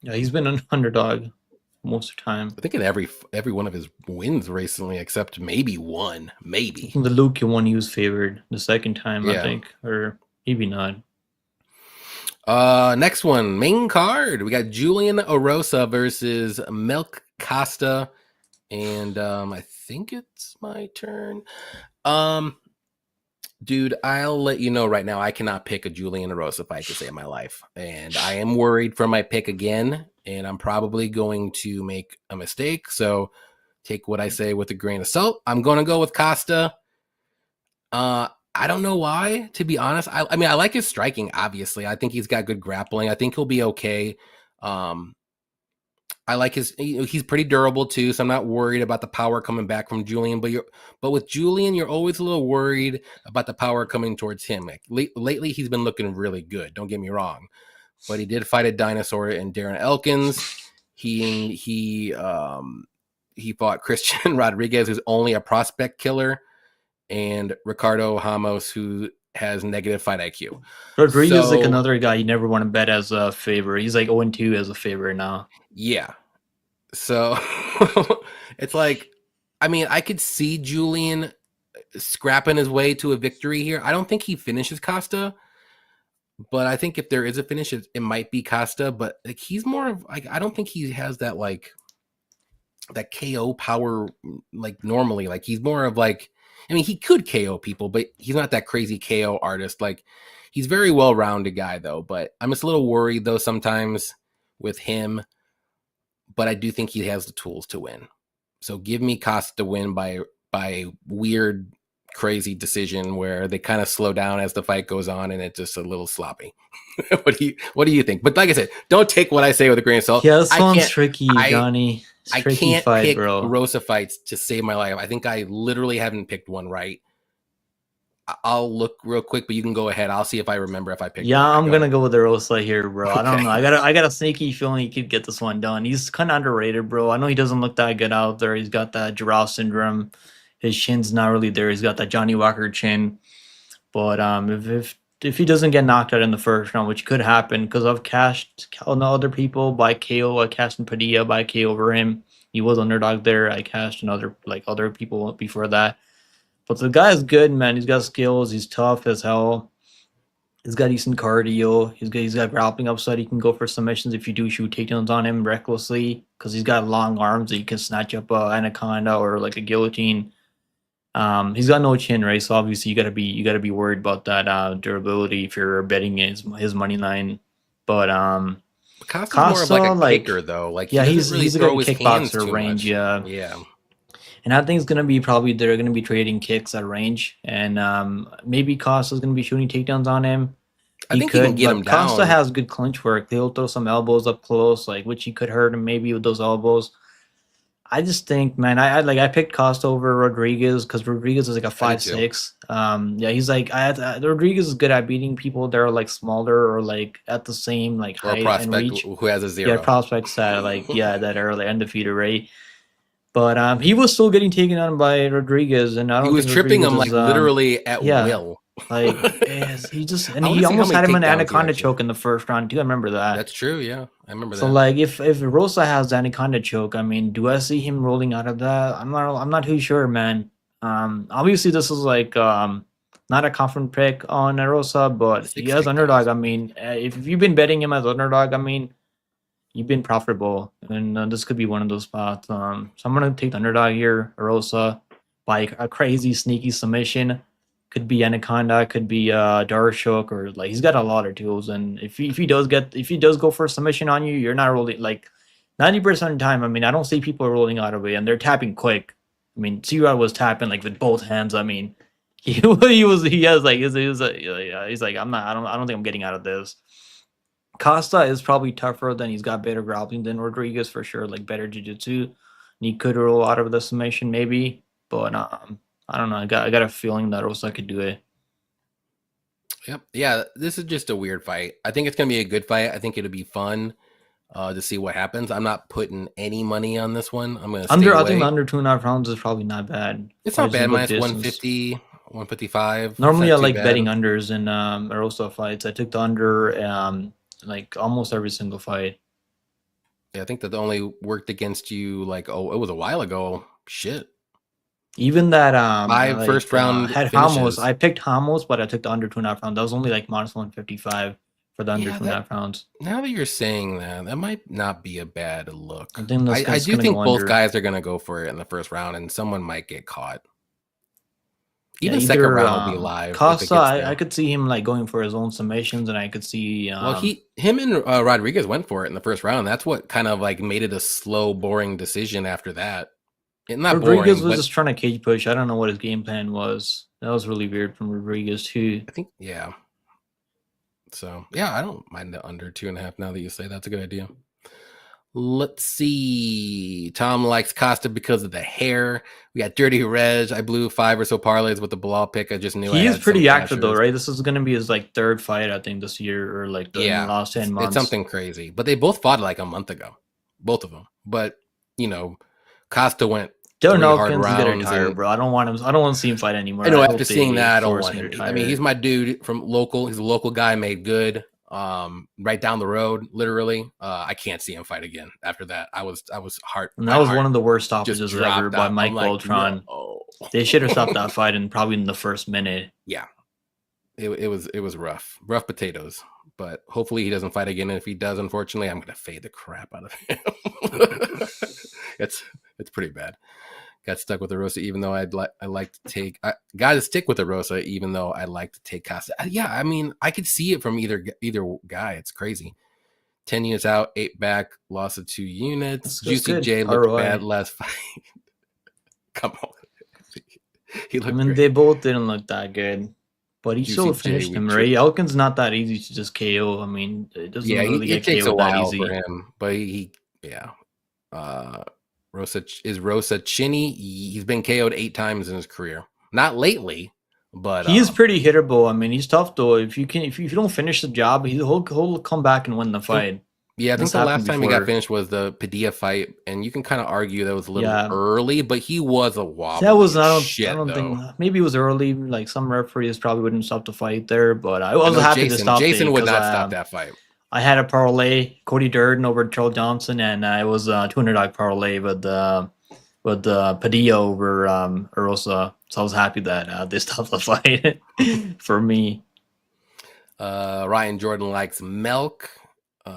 Yeah, he's been an underdog most of the time. I think in every one of his wins recently, except maybe one, maybe the Luke one he was favored the second time, yeah. I think, or maybe not. Next one, main card. We got Julian Erosa versus Milk Costa. And I think it's my turn. Dude, I'll let you know right now. I cannot pick a Julian Erosa fight to save my life, and I am worried for my pick again. And I'm probably going to make a mistake. So take what I say with a grain of salt. I'm going to go with Costa. I don't know why, to be honest. I mean, I like his striking. Obviously, I think he's got good grappling. I think he'll be okay. I like he's pretty durable too, so I'm not worried about the power coming back from Julian. But with Julian, you're always a little worried about the power coming towards him. Like lately, he's been looking really good. Don't get me wrong, but he did fight a dinosaur in Darren Elkins. He fought Christian Rodriguez, who's only a prospect killer, and Ricardo Ramos, who has negative fight IQ. Rodriguez is like another guy you never want to bet as a favorite. He's like 0-2 as a favorite now. Yeah. So it's like, I mean, I could see Julian scrapping his way to a victory here. I don't think he finishes Costa, but I think if there is a finish, it might be Costa. But like, he's more of like, I don't think he has that like that KO power like normally. Like he's more of like, I mean, he could KO people, but he's not that crazy KO artist. Like he's very well-rounded guy though, but I'm just a little worried though sometimes with him, but I do think he has the tools to win. So give me Costa to win by weird, crazy decision where they kind of slow down as the fight goes on and it's just a little sloppy. What do you think? But like I said, don't take what I say with a grain of salt. Yeah, this one's tricky, Johnny. I can't pick Rosa fights to save my life. I think I literally haven't picked one right. I'll look real quick, but you can go ahead. I'll see if I remember if I picked. Yeah, I'm gonna go with the Rosa here, bro. Okay. I don't know. I got a sneaky feeling he could get this one done. He's kind of underrated, bro. I know he doesn't look that good out there. He's got that Giraffe syndrome. His chin's not really there. He's got that Johnny Walker chin. But if he doesn't get knocked out in the first round, which could happen, because I've cashed on other people by KO. I cashed in Padilla by KO over him. He was underdog there. I cashed in other people before that. But the guy is good, man. He's got skills. He's tough as hell. He's got decent cardio. He's got grappling upside. He can go for submissions if you do shoot takedowns on him recklessly, because he's got long arms that you can snatch up an anaconda or like a guillotine. He's got no chin, right? So obviously you gotta be worried about that durability if you're betting his money line. But Costa's more of like a kicker though. Like yeah, he's a good kickboxer range. Yeah. And I think it's gonna be they're gonna be trading kicks at range, and maybe Costa's gonna be shooting takedowns on him. I think he can get him down. Costa has good clinch work. He'll throw some elbows up close, which he could hurt him maybe with those elbows. I just think, man, I picked Costa over Rodriguez because Rodriguez is like a I did too. 5'6". Yeah, he's like Rodriguez is good at beating people that are like smaller or like at the same like Or a height and prospect reach. who has a Yeah, 0. prospects that like that are like undefeated, right? But he was still getting taken on by Rodriguez, and I He don't was think tripping Rodriguez him is like literally at yeah, will. like he just and I want he to see how almost many had him in takedowns he anaconda actually. choke in the first round too. I remember that. That's true. Yeah, I remember So that. like if Rosa has the anaconda choke, I mean, do I see him rolling out of that? I'm not too sure, man. Obviously this is like not a confident pick on Rosa, but he Six has takedowns. underdog. I mean, if you've been betting him as underdog, I mean, you've been profitable, and this could be one of those spots. So I'm gonna take the underdog here, Rosa, by a crazy sneaky submission. Could be Anaconda, could be Darshok, or like he's got a lot of tools. And if he does go for a submission on you, you're not rolling like 90% of the time. I mean, I don't see people rolling out of it, and they're tapping quick. I mean, T-Rod was tapping like with both hands. I mean, he has like he's like I don't think I'm getting out of this. Costa is probably tougher than he's got better grappling than Rodriguez for sure, like better jiu-jitsu. And he could roll out of the submission maybe, but I don't know. I got a feeling that Rosa could do it. Yep. Yeah, this is just a weird fight. I think it's gonna be a good fight. I think it'll be fun to see what happens. I'm not putting any money on this one. I'm gonna stay I think the away. under 2.5 rounds is probably not bad. It's not Fights a bad. good Minus distance. 150, 155. It's Normally, not I too like betting bad. unders in Rosa fights. I took the under like almost every single fight. Yeah, I think that only worked against you like, oh, it was a while ago. Shit. Even that Five like first round had Hamos. finishes. I picked Hamos, but I took the under 2.5 rounds. That was only like minus 155 for the under Yeah, two and a that half rounds. now that you're saying that, that might not be a bad I look. think I that's do gonna go think both under. guys are gonna go for it in the first round, and someone might get caught. Yeah, Even second either round will be live if it Costa. gets I there. could see him like going for his own submissions, and I could see Well, him and Rodriguez went for it in the first round. That's what kind of like made it a slow, boring decision after that. Not Rodriguez boring, was but just trying to cage push. I don't know what his game plan was. That was really weird from Rodriguez too. I think yeah. So yeah, I don't mind the under 2.5 now that you say that's a good idea. Let's see. Tom likes Costa because of the hair. We got Dirty Reg. I blew 5 or so parlays with the Bilal pick. I just knew I He is had some pretty active though, cashers. right? This is gonna be his like third fight, I think, this year or like in the Yeah, last 10 months. something crazy. But they both fought like a month ago, both of them. But you know, Costa went Dylan 3 hard Elkins is gonna rounds, retire, and bro. I don't want him. I don't want to see him fight I anymore. know I after hope seeing they that, I don't force want him to him. I mean, he's retire. my dude from local. He's a local guy, made good. Right down the road, literally. I can't see him fight again after that. I was heart. And My that was heart one of the worst just stoppages ever dropped by out. I'm Mike like, no. Beltran. They should have stopped that fight in probably in the first minute. Yeah, it was rough potatoes. But hopefully he doesn't fight again. And if he does, unfortunately, I'm gonna fade the crap out of him. it's pretty bad. Got stuck with the Rosa, even though I like to take. I got to stick with the Rosa, even though I like to take Costa. Yeah, I mean, I could see it from either guy. It's crazy. 10 units out, 8 back, loss of 2 units. That's Juicy good J looked bad ROI. last fight. Come on. He I looked mean, great. they both didn't look that good, but he Juicy still J, finished we him, right? tripped. Elkin's not that easy to just KO. I mean, it doesn't Yeah, really it get takes a KO'd that while for easy. him, but yeah. Uh, Rosa Chinny. He's been KO'd 8 times in his career. Not lately, but He is pretty hittable. I mean, he's tough though. If you don't finish the job, he'll come back and win the I think fight. yeah, I think That's the happened last time he got before. finished was the Padilla fight, and you can kind of argue that was a little Yeah, early, but he was a that wobbly was as I shit don't think though. maybe it was early. Like some referees probably wouldn't stop the fight there, but I I was know happy to stop it Jason would because not stop that fight. I had a parlay Cody Durden over Charles Johnson, and it was a $200 parlay with Padilla over Erosa. So I was happy that they stopped the fight for me. Ryan Jordan likes milk.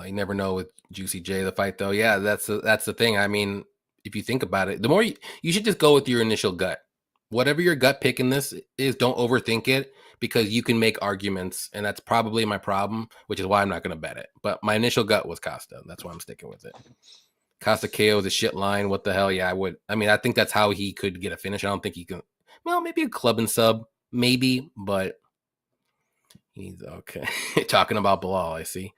You never know with Juicy J the fight though. Yeah, that's the thing. I mean, if you think about it, the more you should just go with your initial gut. Whatever your gut pick in this is, don't overthink it because you can make arguments, and that's probably my problem, which is why I'm not going to bet it. But my initial gut was Costa. That's why I'm sticking with it. Costa KO is a shit line. What the hell? Yeah, I would. I mean, I think that's how he could get a finish. I don't think he can. Well, maybe a club and sub, maybe, but he's okay. Talking about Bilal, I see.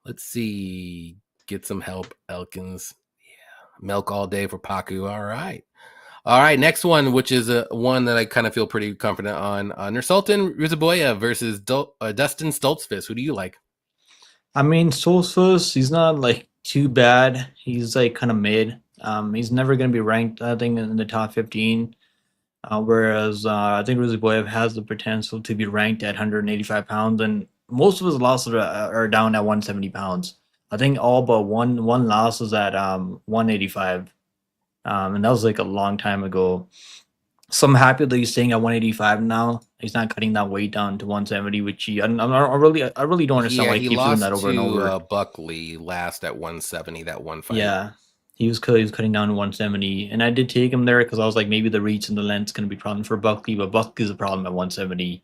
Let's see. Get some help, Elkins. Milk all day for Paku. All right. All right, next one, which is one that I kind of feel pretty confident on. Nursultan Ruzaboya versus Dustin Stoltzfus. Who do you like? I mean, Solstice, he's not like too bad. He's like kind of mid. He's never going to be ranked, I think, in the top 15. Whereas I think Ruziboyev has the potential to be ranked at 185 pounds, and most of his losses are down at 170 pounds. I think all but one loss is at 185, and that was like a long time ago. So I'm happy that he's staying at 185 now. He's not cutting that weight down to 170, which I really don't understand why he He keeps doing lost that over and to over. Buckley last at 170, that one fight. Yeah, he was cutting down to 170, and I did take him there because I was like, maybe the reach and the length is going to be a problem for Buckley, but Buckley's a problem at 170.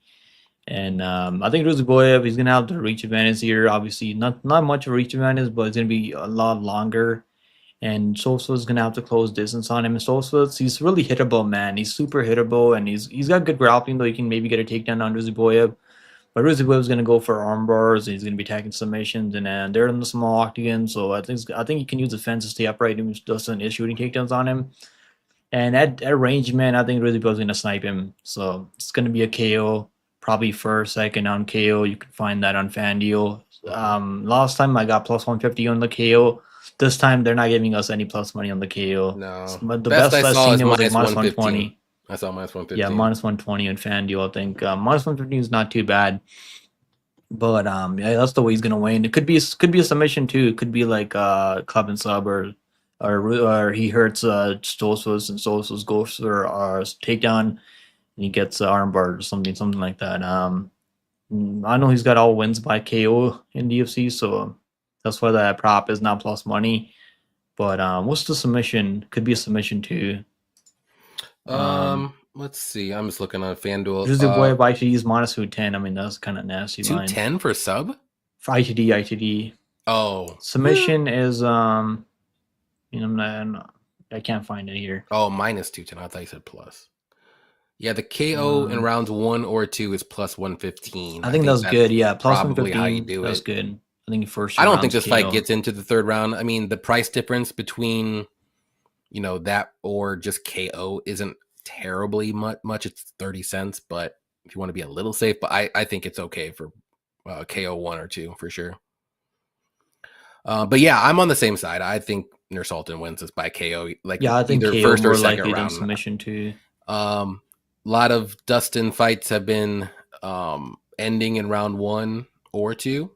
And I think Ruziboyev, he's going to have the reach advantage here. Obviously, not much of a reach advantage, but it's going to be a lot longer. And Sosa is going to have to close distance on him. And Sosa, he's really hittable, man. He's super hittable, and he's got good grappling, though. He can maybe get a takedown on Ruziboyev. But Ruziboyev is going to go for arm bars, and he's going to be attacking submissions, and they're in the small octagon, so I think he can use the fence to stay upright and Dustin is shooting takedowns on him. And at range, man, I think Ruziboyev is going to snipe him. So it's going to be a KO, probably first, second on KO. You can find that on FanDuel. Last time I got plus 150 on the KO. This time they're not giving us any plus money on the KO. No, But the best I've seen was like minus 120. I saw minus 150. Yeah, minus 120 on FanDuel, I think. Minus 150 is not too bad. But yeah, that's the way he's gonna win. It could be a submission too. It could be like club and sub, or he hurts Stoltzfus and Stoltzfus goes for takedown and he gets armbar or something like that. I know he's got all wins by KO in the UFC, so that's why that prop is not plus money. But what's the submission? Could be a submission too. Let's see. I'm just looking on FanDuel. Ruziboyev ITD is minus 210. I mean, that's kind of nasty. 210 for sub? For ITD. Oh. Submission is I can't find it here. Oh, minus 210. I thought you said plus. Yeah, the KO in rounds 1 or 2 is plus 115. I think that's good. Yeah, plus probably 115. How you do that's it. Good. I think first. I don't think this fight gets into the third round. I mean, the price difference between, that or just KO isn't terribly much. It's 30 cents, but if you want to be a little safe, but I think it's okay for KO 1 or 2 for sure. But yeah, I'm on the same side. I think Nursultan wins this by KO. I think either KO first or more second likely round. than submission too. A lot of Dustin fights have been ending in round 1 or 2.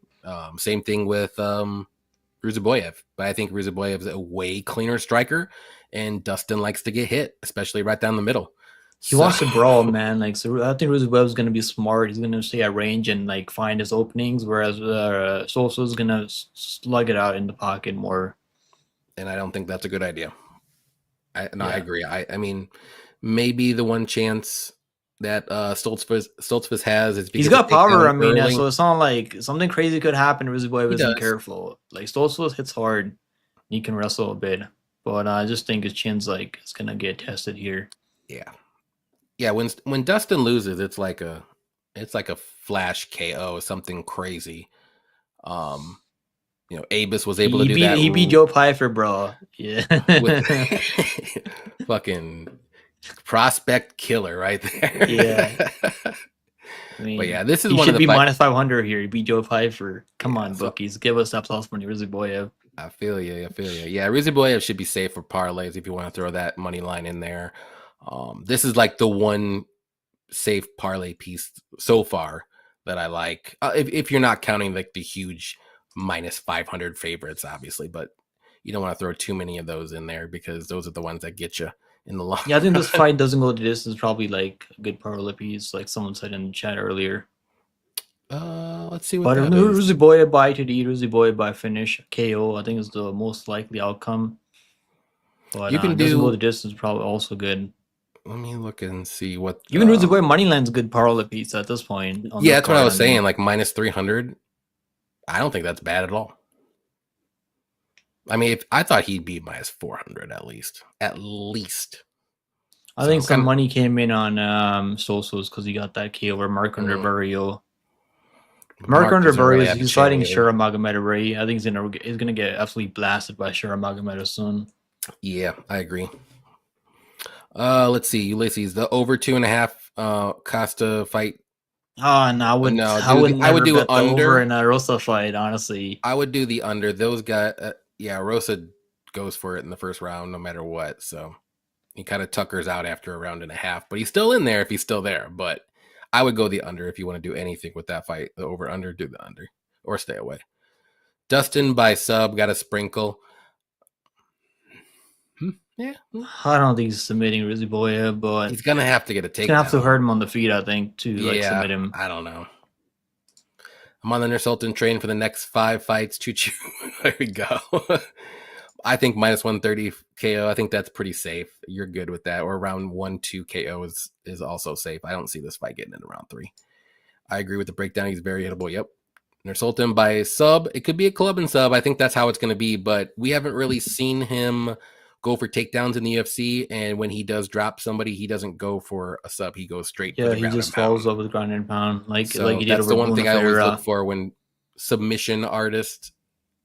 Same thing with Ruziboyev, but I think Ruziboyev is a way cleaner striker, and Dustin likes to get hit, especially right down the middle. He wants to brawl, man. So I think Ruziboyev is going to be smart. He's going to stay at range and find his openings, whereas Sosa is going to slug it out in the pocket more. And I don't think that's a good idea. I agree. I mean, maybe the one chance that Stoltzfus has is because he's got power. I mean, so it's not like something crazy could happen. Ruziboyev isn't careful. Stoltzfus hits hard. He can wrestle a bit, but I just think his chin's it's gonna get tested here. Yeah. When Dustin loses, it's like a flash KO, something crazy. Abus was able to do that. He beat Joe Pyfer, bro. Yeah. Fucking prospect killer right there. Yeah. I mean, but yeah, this is he one should of the be minus 500 here. He beat Joe Pyfer. Come on, so, bookies. Give us that plus money, Ruziboyev. I feel you. Yeah, Ruziboyev should be safe for parlays if you want to throw that money line in there. This is like the one safe parlay piece so far that I like. If you're not counting the huge minus 500 favorites, obviously, but you don't want to throw too many of those in there because those are the ones that get you in the long. Yeah, I think this fight doesn't go to distance. Probably a good parlay piece, like someone said in the chat earlier. Let's see what. But Ruziboyev by TD, Ruziboyev by finish, KO. I think is the most likely outcome. But you can doesn't go the distance. Probably also good. Let me look and see what. Even Ruziboyev moneyline's good parlay piece at this point. Yeah, that's what I was saying. Like minus 300. I don't think that's bad at all. I mean, I thought he'd be minus 400 at least. I think some money came in on Sosos because he got that KO over Mark Underburio. Mark Underburio, he's fighting Shura Magomedov. I think he's gonna get absolutely blasted by Shura Magomedov soon. Yeah, I agree. Let's see, Ulysses, the over 2.5 Costa fight. Oh, and No, I would I would never do bet the over under. in a Rosa fight, honestly. I would do the under. Those guys, yeah, Rosa goes for it in the first round no matter what. So he kind of tuckers out after a round and a half, but he's still in there if he's still there. But I would go the under if you want to do anything with that fight. The over under, do the under or stay away. Dustin by sub got a sprinkle. Yeah, I don't think he's submitting Rizzy Boya, but he's gonna have to get a he's gonna have to takedown. hurt him on the feet, I think, to like Yeah, submit him. I don't know. I'm on the Nursultan train for the next 5 fights. Choo choo. There we go. I think minus 130 KO. I think that's pretty safe. You're good with that. Or around 1-2 KO is also safe. I don't see this fight getting into round 3. I agree with the breakdown. He's very hittable. Yep. Nursultan by sub. It could be a club and sub. I think that's how it's going to be. But we haven't really seen him go for takedowns in the UFC. And when he does drop somebody, he doesn't go for a sub. He goes straight for Yeah, the he ground just and pound. follows up with ground and pound, like So he did that's over the one thing I always Bonafera. look for when submission artists,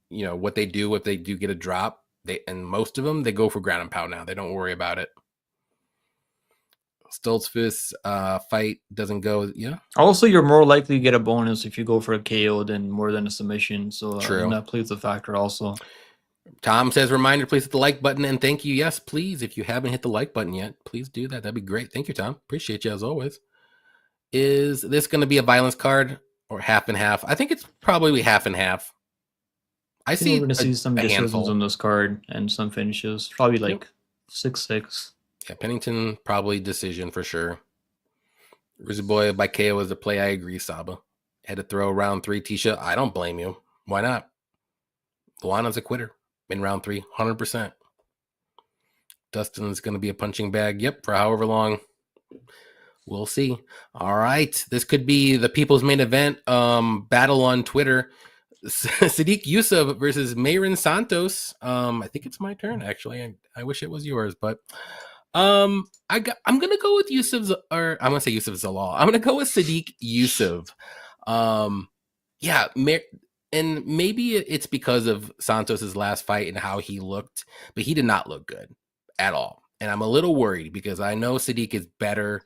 what they do if they do get a drop. And most of them, they go for ground and pound now. They don't worry about it. Stoltzfus fight doesn't go. Yeah. Also, you're more likely to get a bonus if you go for a KO than more than a submission. So True. that plays a factor also. Tom says, reminder, please hit the like button. And thank you. Yes, please. If you haven't hit the like button yet, please do that. That'd be great. Thank you, Tom. Appreciate you as always. Is this going to be a violence card or half and half? I think it's probably half and half. I see we're going to see some decisions handful on this card and some finishes. Probably like 6-6. Yeah, Pennington, probably decision for sure. Rizaboy by KO is the play. I agree, Saba. Had to throw round 3, Tisha. I don't blame you. Why not? Luana's a quitter in round 3, 100%. Dustin's going to be a punching bag. Yep, for however long. We'll see. All right. This could be the people's main event battle on Twitter. Sadiq Yusuf versus Mayrin Santos. I think it's my turn, actually. I wish it was yours, but I'm gonna go with Yusuf's, or I'm gonna say Yusuf Zalal. I'm gonna go with Sadiq Yusuf. Yeah, and maybe it's because of Santos's last fight and how he looked, but he did not look good at all. And I'm a little worried because I know Sadiq is better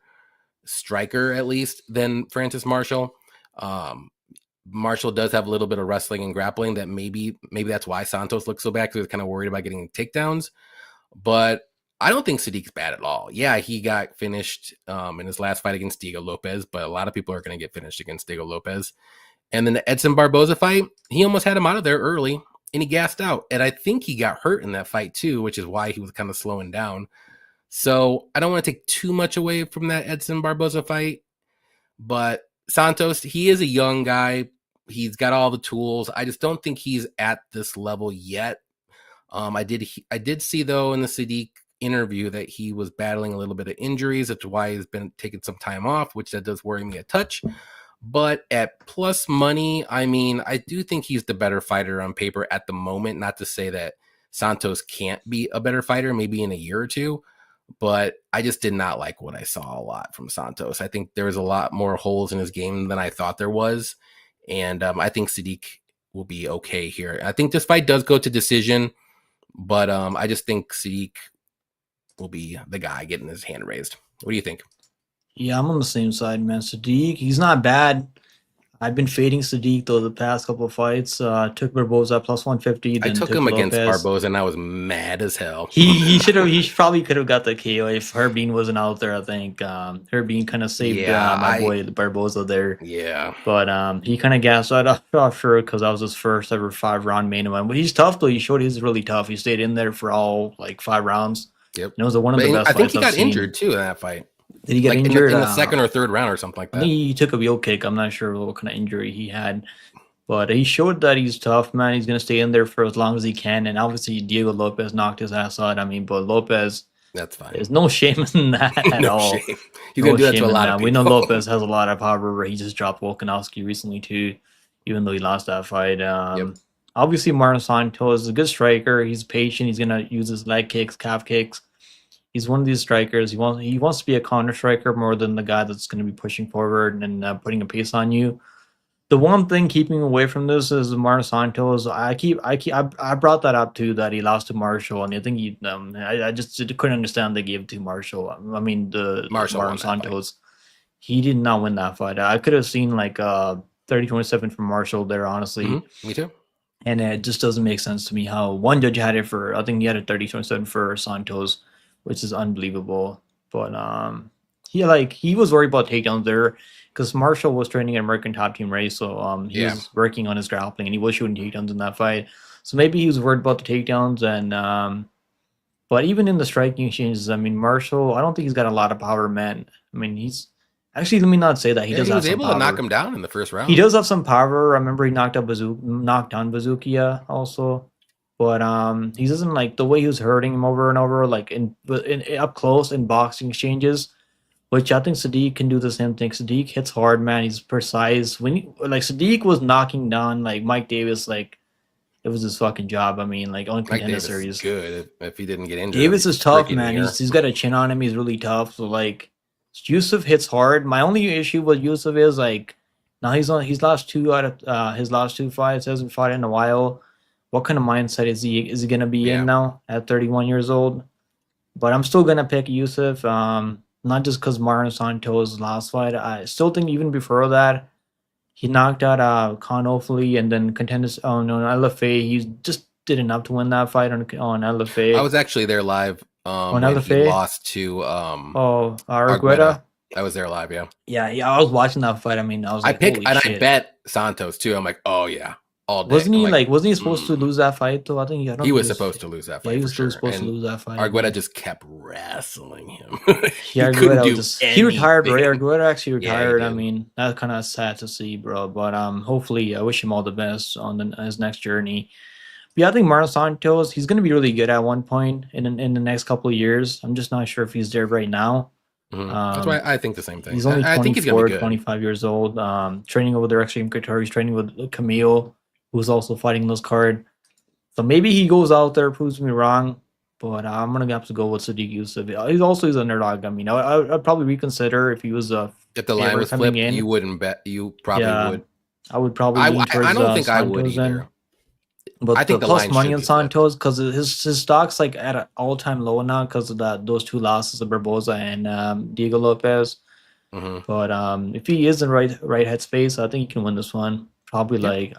striker at least than Francis Marshall. Marshall does have a little bit of wrestling and grappling that maybe that's why Santos looks so bad, because he was kind of worried about getting takedowns. But I don't think Sadiq's bad at all. Yeah, he got finished in his last fight against Diego Lopez, but a lot of people are going to get finished against Diego Lopez. And then the Edson Barboza fight, he almost had him out of there early, and he gassed out. And I think he got hurt in that fight too, which is why he was kind of slowing down. So I don't want to take too much away from that Edson Barboza fight. But Santos, he is a young guy. He's got all the tools. I just don't think he's at this level yet. I did see, though, in the Sadiq interview that he was battling a little bit of injuries. That's why he's been taking some time off, which that does worry me a touch. But at plus money, I mean, I do think he's the better fighter on paper at the moment. Not to say that Santos can't be a better fighter maybe in a year or two, but I just did not like what I saw a lot from Santos. I think there was a lot more holes in his game than I thought there was. And I think Sadiq will be okay here. I think this fight does go to decision, but I just think Sadiq will be the guy getting his hand raised. What do you think? Yeah, I'm on the same side, man. Sadiq, he's not bad. I've been fading Sadiq though the past couple of fights. Took Barboza plus 150. I Then took him against Lopez. Barboza, and I was mad as hell. He probably could have got the KO if Herb Dean wasn't out there. I think Herb Dean kind of saved my boy Barboza there. Yeah, but he kind of gassed out after because that was his first ever 5-round main event. But he's tough though. He showed he's really tough. He stayed in there for all like 5 rounds. Yep. And it was one of the best. I think fights he got I've seen. injured too in that fight. Did he get injured in the second or third round or something like that? I think he took a wheel kick. I'm not sure what kind of injury he had, but he showed that he's tough, man. He's gonna stay in there for as long as he can. And obviously, Diego Lopez knocked his ass out. I mean, but Lopez, that's fine. There's no shame in that at no all. Shame. He's gonna do that to a lot of people. We know Lopez has a lot of power. He just dropped Volkanovski recently too, even though he lost that fight. Obviously, Martin Santos is a good striker. He's patient. He's gonna use his leg kicks, calf kicks. He's one of these strikers. He wants to be a counter striker more than the guy that's going to be pushing forward and putting a pace on you. The one thing keeping away from this is Martin Santos. I brought that up too, that he lost to Marshall, and I think I just couldn't understand they gave it to Marshall. I mean, the Marshall Martin won that fight. Santos, he did not win that fight. I could have seen like 30-27 from Marshall there, honestly. Me too. And it just doesn't make sense to me how one judge had it for, I think he had a 30-27 for Santos, which is unbelievable. But he was worried about takedowns there because Marshall was training at American Top Team race, so he was working on his grappling and he was shooting takedowns in that fight. So maybe he was worried about the takedowns. And but even in the striking exchanges, I mean, Marshall, I don't think he's got a lot of power, man. I mean, he's actually, let me not say that. He does he have was some able power. to knock him down in the first round. He does have some power. I remember he knocked down Bazookia also. But he doesn't, like, the way he was hurting him over and over, like in up close in boxing exchanges, which I think Sadiq can do the same thing. Sadiq hits hard, man. He's precise. Like Sadiq was knocking down like Mike Davis, like it was his fucking job. I mean, like on Contender Series. Good if he didn't get injured. Davis is tough, man. He's got a chin on him. He's really tough. So like Yusuf hits hard. My only issue with Yusuf is like now he's lost 2 out of his last 2 fights. Hasn't fought in a while. What kind of mindset is he gonna be in now at 31 years old? But I'm still gonna pick Yusuf. Not just because Martin Santos' last fight. I still think even before that, he knocked out Khan Offaly and then contenders. Oh no, LFA. He just did enough to win that fight on LFA. I was actually there live. On when LFA, he lost to Argueta. I was there live. Yeah. I was watching that fight. I mean, I was like, holy shit. I bet Santos too. I'm like, oh yeah, all day. Wasn't he supposed to lose that fight though? I think he was supposed to lose that fight. Yeah, he was still supposed to lose that fight. Argueta just kept wrestling him. Yeah, he retired, right? Argueta actually retired. I mean, that's kind of sad to see, bro. But hopefully, I wish him all the best on his next journey. But yeah, I think Martin Santos, he's going to be really good at one point in the next couple of years. I'm just not sure if he's there right now. That's why I think the same thing. He's only 24, 25 years old. Training over there, Extreme Couture. He's training with Camille, who's also fighting this card. So maybe he goes out there, proves me wrong. But I'm going to have to go with Sadiq Yusuf. He's an underdog. I mean, I'd probably reconsider if he was if the line was flipped, you wouldn't bet. You probably would. I would probably lean towards I don't think Santos I would either. But I think the plus money on Santos, because his stock's like at an all-time low now because of those 2 losses of Barboza and Diego Lopez. But if he is in right headspace, I think he can win this one. Probably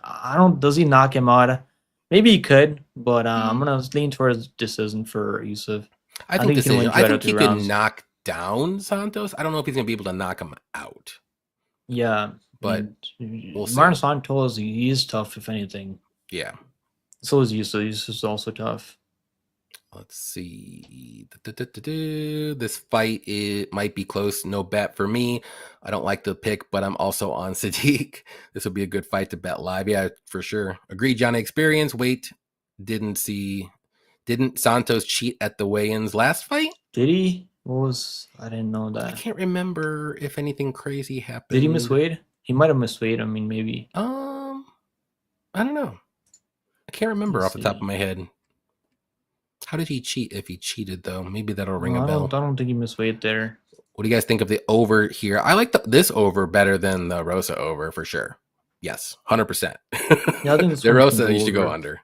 does he knock him out? Maybe he could, but I'm gonna lean towards decision for Yusuf. I think he can knock down Santos. I don't know if he's gonna be able to knock him out. Yeah, but we'll see. Martin Santos, he is tough if anything. Yeah. So is Yusuf. Yusuf's also tough. Let's see. This fight might be close. No bet for me. I don't like the pick, but I'm also on Sadiq. This will be a good fight to bet live. Yeah, for sure. Agreed, Johnny. Experience. Wait. Didn't Santos cheat at the weigh-ins last fight? Did he? I didn't know that. I can't remember if anything crazy happened. Did he miss weight? He might have missed weight. I mean, maybe. I don't know. I can't remember off the top of my head. How did he cheat? If he cheated, though, maybe that'll ring a bell. I don't think he missed weight there. What do you guys think of the over here? I like this over better than the Rosa over for sure. Yes, 100%. Yeah, I think the Rosa used to go under.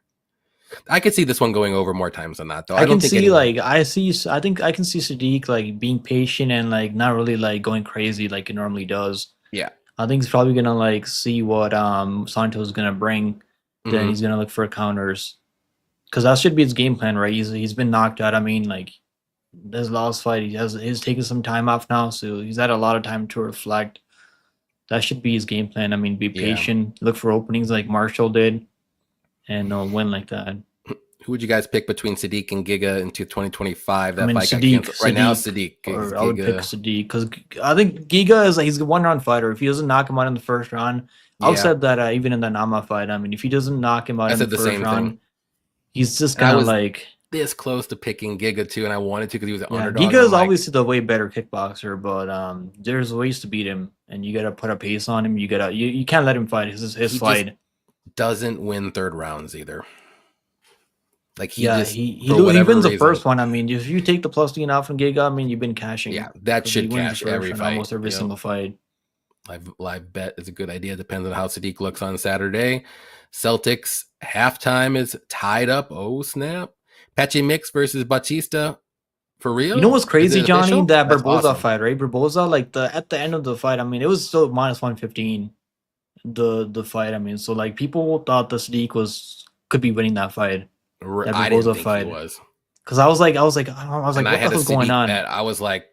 I could see this one going over more times than that, though. I think I can see Sadiq like being patient and like not really like going crazy like it normally does. Yeah, I think he's probably gonna like see what Santos is gonna bring. Then he's gonna look for counters, because that should be his game plan, right? He's been knocked out. I mean, like his last fight, he's taken some time off now, so he's had a lot of time to reflect. That should be his game plan. I mean, be patient, look for openings like Marshall did, and win like that. Who would you guys pick between Sadiq and Giga into 2025? That fight Sadiq, got canceled. Right now, Sadiq. Or I would pick Sadiq because I think Giga is he's a one-round fighter. If he doesn't knock him out in the first round, I've said that even in the Nama fight. I mean, if he doesn't knock him out in the first round, he's just kind of like this close to picking Giga too, and I wanted to because he was an underdog. Giga is obviously the way better kickboxer, but there's ways to beat him, and you gotta put a pace on him. You can't let him fight. His fight doesn't win third rounds either. Like he wins the first one. I mean, if you take the plus D off from Giga, I mean, you've been cashing. Yeah, that should cash every fight, almost every single fight. Live bet is a good idea. Depends on how Sadiq looks on Saturday. Celtics halftime is tied up. Oh snap! Pache Mix versus Batista. For real? You know what's Is crazy, it Johnny? official? That That's Barboza awesome. fight, right? Barboza, like at the end of the fight, I mean, it was still minus 115. The fight, I mean, so like people thought the Sadiq could be winning that fight, that I didn't Barboza think he fight. was. Because I was like, And I what the had a hell's going Sadiq on? bet. I was like,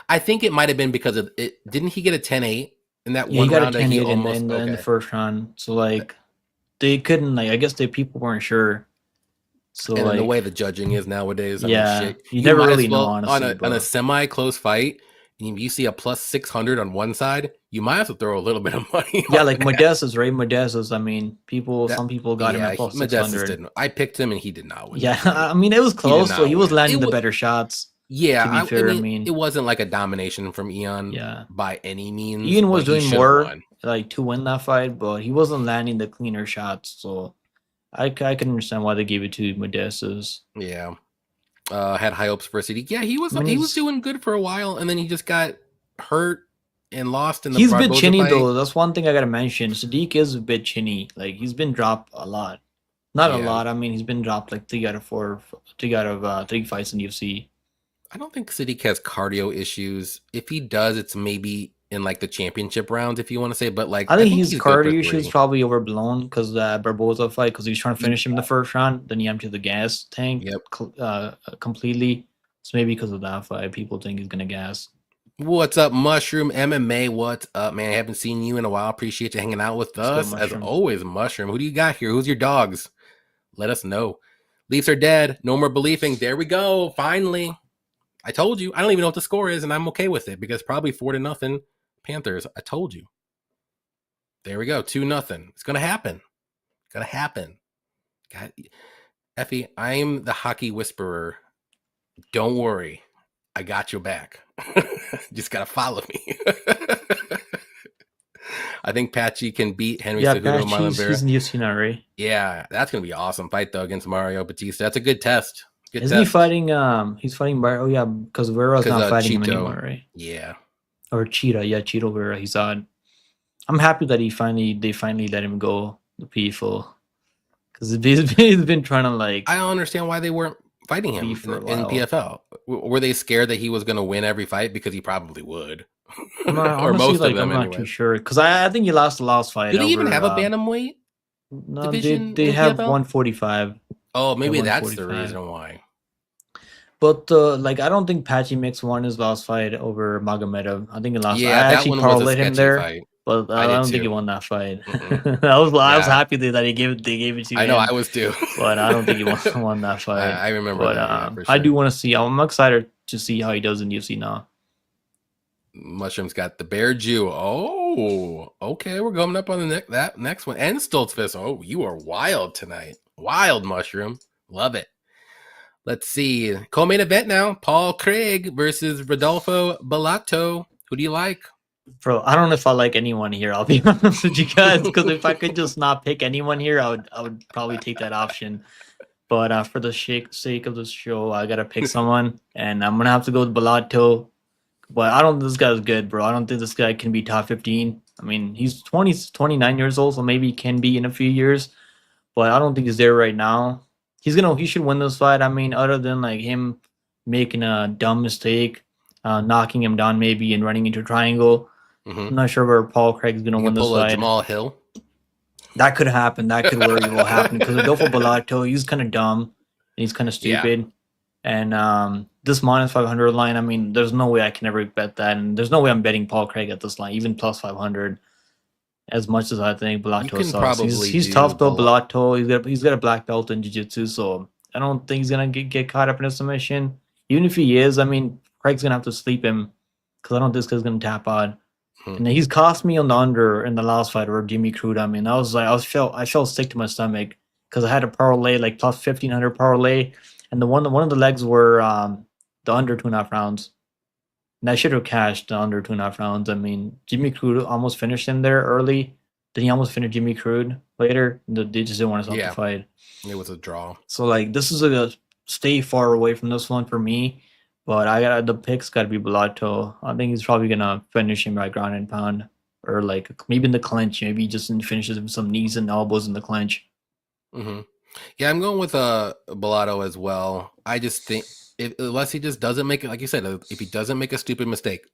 I think it might have been because of it. Didn't he get a 10-8 in that Yeah, he one got a round that he 10-8 in the almost in the okay? first round. So like they couldn't, like, I guess the people weren't sure. So And then the way like, the judging is nowadays, I mean, yeah, shit. you You never might really as know, well honestly, on a but semi close fight. And you see a plus 600 on one side, you might as well throw a little bit of money yeah, on like that. Modestas, right? Modestas, I mean, That some people got him yeah, at plus Modestus 600. didn't. I picked him and he did not win Yeah, that fight. I mean, it was He did close, so he not was win. landing the better shots, Yeah, to be I fair. I mean, it mean, wasn't like a domination from Eon yeah. by any means, Ian was but he doing should have more won. like to win that fight, but he wasn't landing the cleaner shots. So I can understand why they gave it to Modestas. Yeah. Had high hopes for City. Yeah, I mean, he was doing good for a while, and then he just got hurt and lost in the he's a bit Barboza chinny fight. though. That's one thing I gotta mention. Sadiq is a bit chinny. Like he's been dropped a lot. Not a Yeah, lot. I mean, he's been dropped like 3 out of 4, 3 fights in UFC. I don't think City has cardio issues. If he does, it's maybe in like the championship rounds, if you want to say. But like, I I think think his he's good for cardio issues 3. probably overblown because that Barboza fight, because he's trying to finish him in the Yeah. first round, then he emptied the gas tank Yep. completely. So maybe because of that fight, people think he's gonna gas. What's up, Mushroom MMA? What's up, man? I haven't seen you in a while. Appreciate you hanging out with Let's go, us as Mushroom. always, Mushroom. Who do you got here? Who's your dogs? Let us know. Leafs are dead. No more believing. There we go. Finally. I told you. I don't even know what the score is, and I'm okay with it because probably 4-0 Panthers. I told you. There we go. 2-0. It's gonna happen. Gonna happen. God, Effie, I'm the hockey whisperer. Don't worry. I got your back. Just gotta follow me. I think Patchy can beat Henry Yeah, Cejudo and Patch, Marlon he's Vera. in UFC now, right? Yeah, that's gonna be awesome fight though against Mario Batista. That's a good test. Good Isn't he test. fighting? He's fighting Bar. Oh yeah, because Vera's Because not fighting him Cheeto. anymore, right? Yeah. Or Cheetah, yeah, Cheeto Vera. He's on. I'm happy that they finally let him go the PFL because he's been trying to like I don't understand why they weren't fighting him beef for a in while. PFL. Were they scared that he was going to win every fight? Because he probably would. I'm not Or honestly most of like them, I'm not too anyways. sure because I think he lost the last fight Do they even over. have a bantamweight No, division they in have PFL? 145. Oh, They have maybe that's the 145. reason why. But like I don't think Patchy Mix won his last fight over Magomedov. I think he lost. Yeah, I that actually one was a parlayed him sketchy there, fight. but I I did don't think he too. won that fight. Mm-mm. I was Yeah, happy that they gave it to I know. I him, was too. but I don't think he won that fight. I remember But that. Yeah, for I do sure. want to see. I'm excited to see how he does in UFC now. Mushroom's got the Bear Jew. Oh, okay. We're coming up on that next one. And Stoltzfist. Oh, you are wild tonight. Wild, Mushroom. Love it. Let's see. Co-main event now. Paul Craig versus Rodolfo Bellato. Who do you like? Bro, I don't know if I like anyone here. I'll be honest with you guys, because if I could just not pick anyone here, I would probably take that option. But for the sake of this show, I gotta pick someone, and I'm gonna have to go with Bellato. But I don't think this guy's good, bro. I don't think this guy can be top 15. I mean, he's 29 years old, so maybe he can be in a few years, but I don't think he's there right now. He should win this fight. I mean, other than like him making a dumb mistake, knocking him down maybe and running into a triangle. Mm-hmm. I'm not sure where Paul Craig's gonna You win can this pull a fight. Jamal Hill. That could happen. That could very well happen because Adolfo Bellato, he's kind of dumb and he's kind of stupid. Yeah. And this minus 500 line, I mean, there's no way I can ever bet that, and there's no way I'm betting Paul Craig at this line, even plus 500. As much as I think Bellato sucks, he's tough though. Bellato, he's got a black belt in jiu-jitsu, so I don't think he's gonna get caught up in a submission. Even if he is, I mean, Craig's gonna have to sleep him because I don't think this guy's gonna tap out. And he's cost me on the under in the last fight over Jimmy Crute. I mean, I felt sick to my stomach because I had a parlay like plus 1,500 parlay, and one of the legs were the under 2.5 rounds. And I should have cashed the under 2.5 rounds. I mean, Jimmy Crute almost finished him there early. Then he almost finished Jimmy Crute later. They just didn't want to stop the fight. It was a draw. So like, this is a stay far away from this one for me. But the pick's got to be Bellato. I think he's probably gonna finish him by ground and pound or like maybe in the clinch. Maybe he just finishes with some knees and elbows in the clinch. Mm-hmm. Yeah, I'm going with Bellato as well. I just think unless he just doesn't make it, like you said, if he doesn't make a stupid mistake,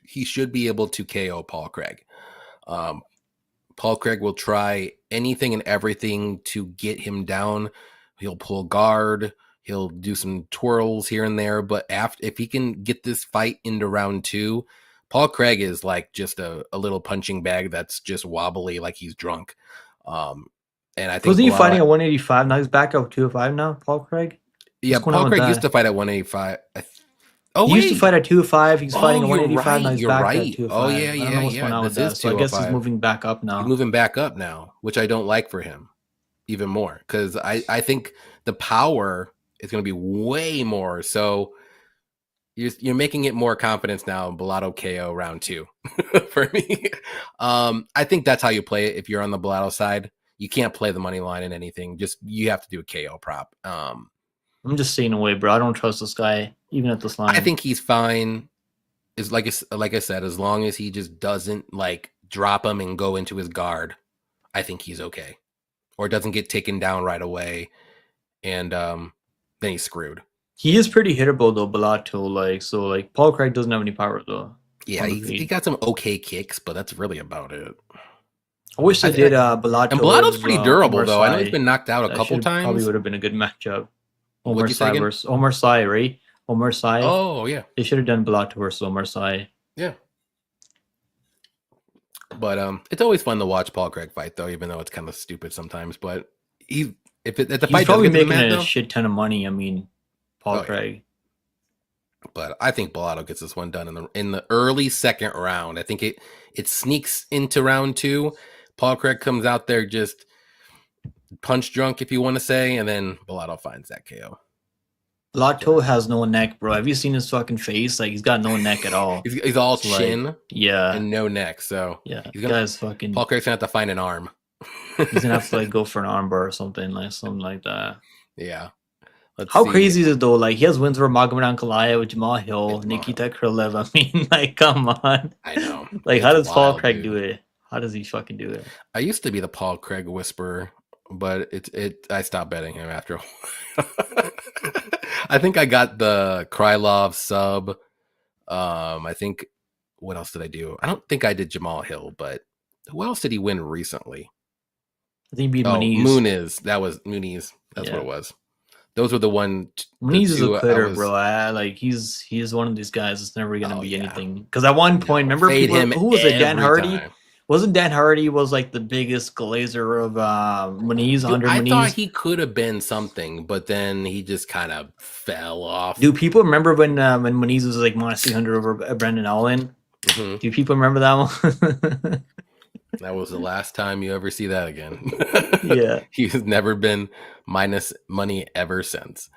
he should be able to KO Paul Craig. Paul Craig will try anything and everything to get him down. He'll pull guard. He'll do some twirls here and there. But if he can get this fight into round 2, Paul Craig is like just a little punching bag that's just wobbly, like he's drunk. And I think Wasn't he fighting at 185? Now he's back up 205 now, Paul Craig? Yeah, Paul Craig used to fight at 185. He used to fight at 205. He's fighting at 185. Right. Now he's back at 205. Oh, yeah, I don't know what's going on with that. So I guess he's moving back up now. He's moving back up now, which I don't like for him even more because I think the power is going to be way more. So you're making it more confidence now. Bellato KO round 2 for me. I think that's how you play it if you're on the Bellato side. You can't play the money line in anything. Just you have to do a KO prop. I'm just staying away, bro. I don't trust this guy, even at this line. I think he's fine. Is like I said, as long as he just doesn't like drop him and go into his guard, I think he's okay. Or doesn't get taken down right away, and then he's screwed. He is pretty hittable though, Bellato. Like Paul Craig doesn't have any power though. Yeah, he got some okay kicks, but that's really about it. I wish they did Bellato. And Bellato's pretty durable though. I know he's been knocked out a couple times. Probably would have been a good matchup. Omar Sy versus Omar Sy, right? Omar Sy. Oh, yeah. They should have done Bellato versus Omar Sy. Yeah. But it's always fun to watch Paul Craig fight, though, even though it's kind of stupid sometimes. But he's probably making a shit ton of money. I mean, Paul Craig. Yeah. But I think Bellato gets this one done in the early second round. I think it sneaks into round 2. Paul Craig comes out there just punch drunk, if you want to say, and then Bellato finds that KO. Bellato has no neck, bro. Have you seen his fucking face? Like, he's got no neck at all. he's all chin, and no neck. So yeah, Paul Craig's gonna have to find an arm. He's gonna have to like go for an armbar or something like that. Yeah. How crazy is it though? Like, he has wins over Magomed Ankalaev, with Jamal Hill, Nikita Krylov. I mean, like, come on. I know. Like, how does Paul Craig do it? How does he fucking do it? I used to be the Paul Craig whisperer, but I stopped betting him after a while. I think I got the Krylov sub. I think, what else did I do? I don't think I did Jamal Hill, but who else did he win recently? I think he beat Muniz. Muniz. That was Muniz. That's what it was. Those were the one. Muniz is a quitter, bro. Like, he's one of these guys that's never gonna be anything. Because at one point, remember who was it? Dan Hardy. Wasn't Dan Hardy was like the biggest glazer of Muniz under Muniz? I thought he could have been something, but then he just kind of fell off. Do people remember when Muniz was like minus 300 over Brendan Allen? Mm-hmm. Do people remember that one? That was the last time you ever see that again. Yeah. He's never been minus money ever since.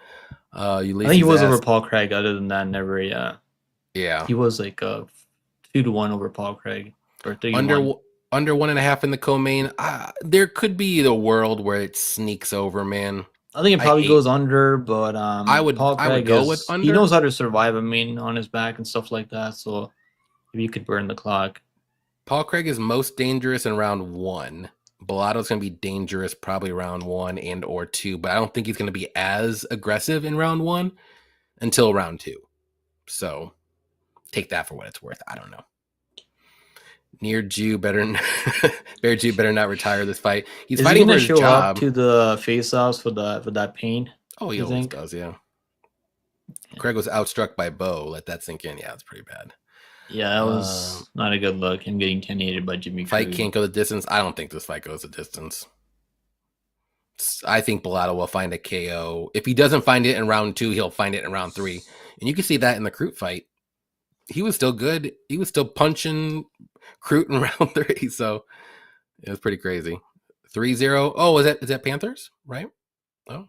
I think he was over Paul Craig. Other than that, never. Yeah. He was like 2-1 over Paul Craig. Under 1.5 in the co-main. There could be the world where it sneaks over, man. I think it probably goes under, but I would go with under. He knows how to survive. I mean, on his back and stuff like that. So maybe you could burn the clock. Paul Craig is most dangerous in round 1. Bellato's going to be dangerous probably round 1 and or 2, but I don't think he's going to be as aggressive in round 1 until round 2. So take that for what it's worth. I don't know. Bear Jew better not retire this fight. He's fighting for his job. Is he gonna show up to the face-offs for that pain? Oh, he always does, yeah. Craig was outstruck by Bo. Let that sink in. Yeah, it's pretty bad. Yeah, that was not a good look. Him getting 10-8 by Jimmy Crute. Fight can't go the distance. I don't think this fight goes the distance. I think Bellato will find a KO. If he doesn't find it in round 2, he'll find it in round 3. And you can see that in the Crute fight. He was still good. He was still punching Crute in round 3. So it was pretty crazy. 3-0. Oh, is that Panthers? Right? Oh.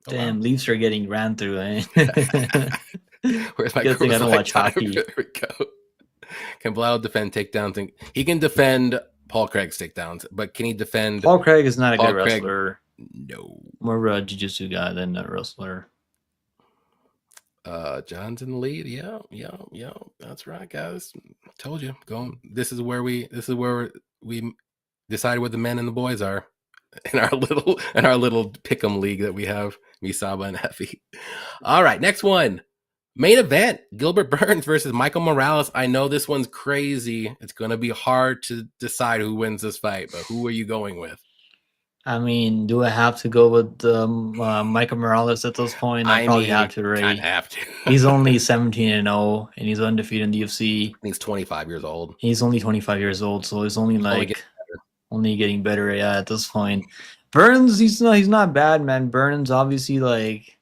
Damn, wow. Leafs are getting ran through, eh? Where's my good thing I don't watch hockey. There we go. Can Bellato defend takedowns? He can defend Paul Craig's takedowns, but can he defend... Paul Craig is not a good wrestler. No. More of a jiu-jitsu guy than a wrestler. John's in the lead. Yeah, yeah, yeah. That's right, guys. Told you. This is where we decide where the men and the boys are in our little pick'em league that we have. Me, Saba, and Effie. All right, next one. Main event: Gilbert Burns versus Michael Morales. I know this one's crazy. It's going to be hard to decide who wins this fight, but who are you going with? I mean, do I have to go with Michael Morales at this point? I I probably mean, have you to, kind right? of have to. He's only 17-0, and he's undefeated in the UFC. He's 25 years old. He's only 25 years old, so he's only Only like only getting better. Yeah, at this point, Burns, he's not bad, man. Burns, obviously, like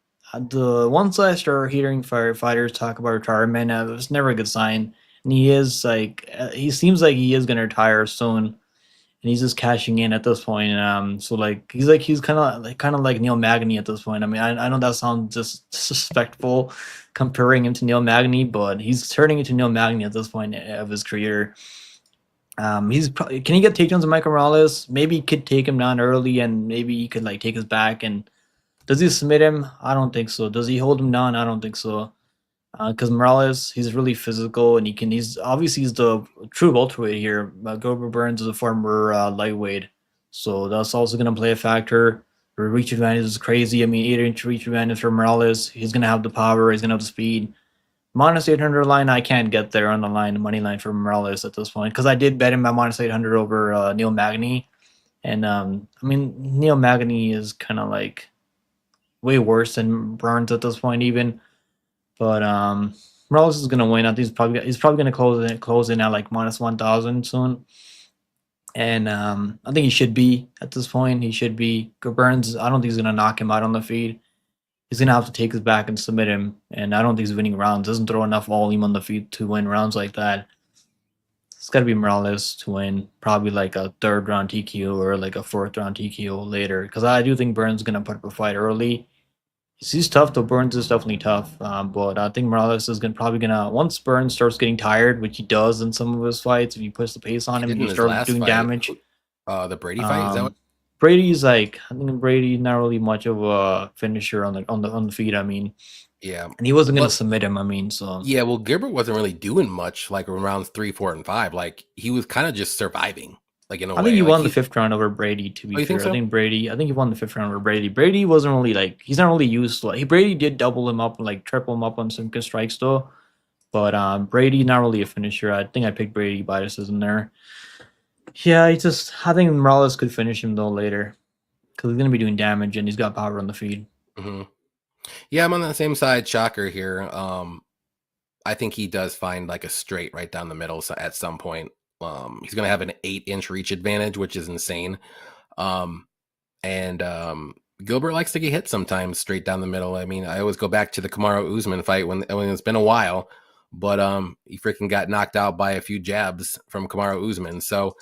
the once I start hearing firefighters talk about retirement, it's never a good sign. And he is like, he seems like he is gonna retire soon, and he's just cashing in at this point. So he's kind of like Neil Magny at this point. I mean, I know that sounds just disrespectful comparing him to Neil Magny, but he's turning into Neil Magny at this point of his career. He's probably, can he get takedowns of Michael Morales? Maybe he could take him down early, and maybe he could like take his back. And does he submit him? I don't think so. Does he hold him down? I don't think so. Because Morales, he's really physical, and he's the true welterweight here. Gilbert Burns is a former lightweight, so that's also going to play a factor. The reach advantage is crazy. I mean, 8-inch reach advantage for Morales. He's going to have the power. He's going to have the speed. Minus 800 line, I can't get there on the line, the money line for Morales at this point, because I did bet him at minus 800 over Neil Magny. And I mean, Neil Magny is kind of like way worse than Burns at this point, even. But Morales is gonna win. I think he's probably gonna close in at like minus 1,000 soon. And I think he should be at this point. He should be. Burns, I don't think he's gonna knock him out on the feed. He's gonna have to take his back and submit him. And I don't think he's winning rounds. Doesn't throw enough volume on the feet to win rounds like that. It's gotta be Morales to win. Probably like a third round TKO or like a fourth round TKO later. Because I do think Burns is gonna put up a fight early. He's tough though. Burns is definitely tough, but I think Morales is probably gonna once Burns starts getting tired, which he does in some of his fights. If you push the pace on him, did in he his starts last doing fight. damage. The Brady fight, is that what? Brady's like, I think Brady's not really much of a finisher on the feet. I mean, Yeah, and he wasn't gonna submit him. I mean, so yeah. Well, Gilbert wasn't really doing much like in rounds 3, 4, and 5. Like he was kind of just surviving. Like in a way, I think he like won the fifth round over Brady. To be you fair, think so? I think he won the fifth round over Brady. Brady wasn't really like he's not really used to. Like, Brady did double him up and like triple him up on some good strikes though. But Brady not really a finisher. I think I picked Brady by decision there. Yeah, I think Morales could finish him though later because he's gonna be doing damage and he's got power on the feed. Mm-hmm. Yeah, I'm on the same side. Shocker here. I think he does find like a straight right down the middle at some point. He's going to have an 8-inch reach advantage, which is insane. And Gilbert likes to get hit sometimes straight down the middle. I mean, I always go back to the Kamaru Usman fight when it's been a while, but he freaking got knocked out by a few jabs from Kamaru Usman. So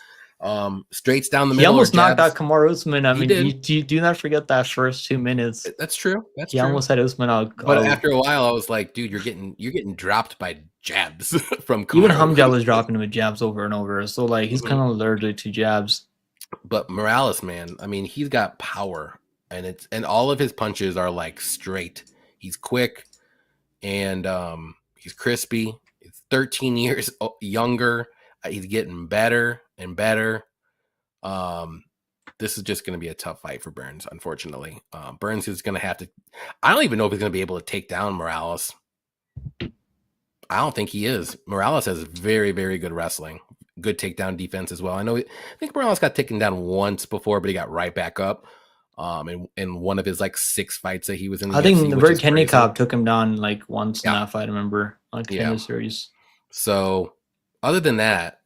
straights down the middle. He almost knocked out Kamaru Usman. I mean, you do not forget that first 2 minutes. That's true. He almost had Usman out. But after a while, I was like, dude, you're getting dropped by jabs from Kamaru. Even Hamza was dropping him with jabs over and over. So like he's kind of allergic to jabs. But Morales, man, I mean, he's got power, and all of his punches are like straight. He's quick, and he's crispy. He's 13 years younger. He's getting better and better. This is just going to be a tough fight for Burns, unfortunately. Burns is going to have to. I don't even know if he's going to be able to take down Morales. I don't think he is. Morales has very, very good wrestling, good takedown defense as well. I think Morales got taken down once before, but he got right back up. In one of his like 6 fights that he was in the I UFC, think the Bird Kennicott took him down like once in that fight. I remember like in the series. So other than that,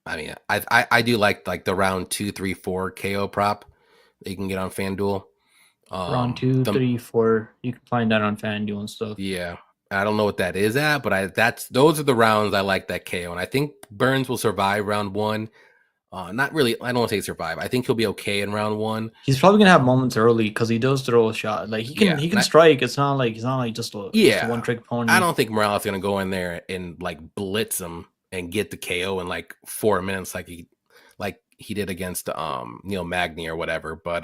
I mean, I do like the round 2, 3, 4 KO prop that you can get on FanDuel. Round 2, 3, 4. You can find that on FanDuel and stuff. Yeah. I don't know what that is at, but those are the rounds I like that KO. And I think Burns will survive round 1. Not really. I don't want to say survive. I think he'll be okay in round 1. He's probably gonna have moments early because he does throw a shot. Like he can strike. It's not like he's not just a one trick pony. I don't think Morales is gonna go in there and like blitz him and get the KO in like 4 minutes, like he did against Neil Magny or whatever. But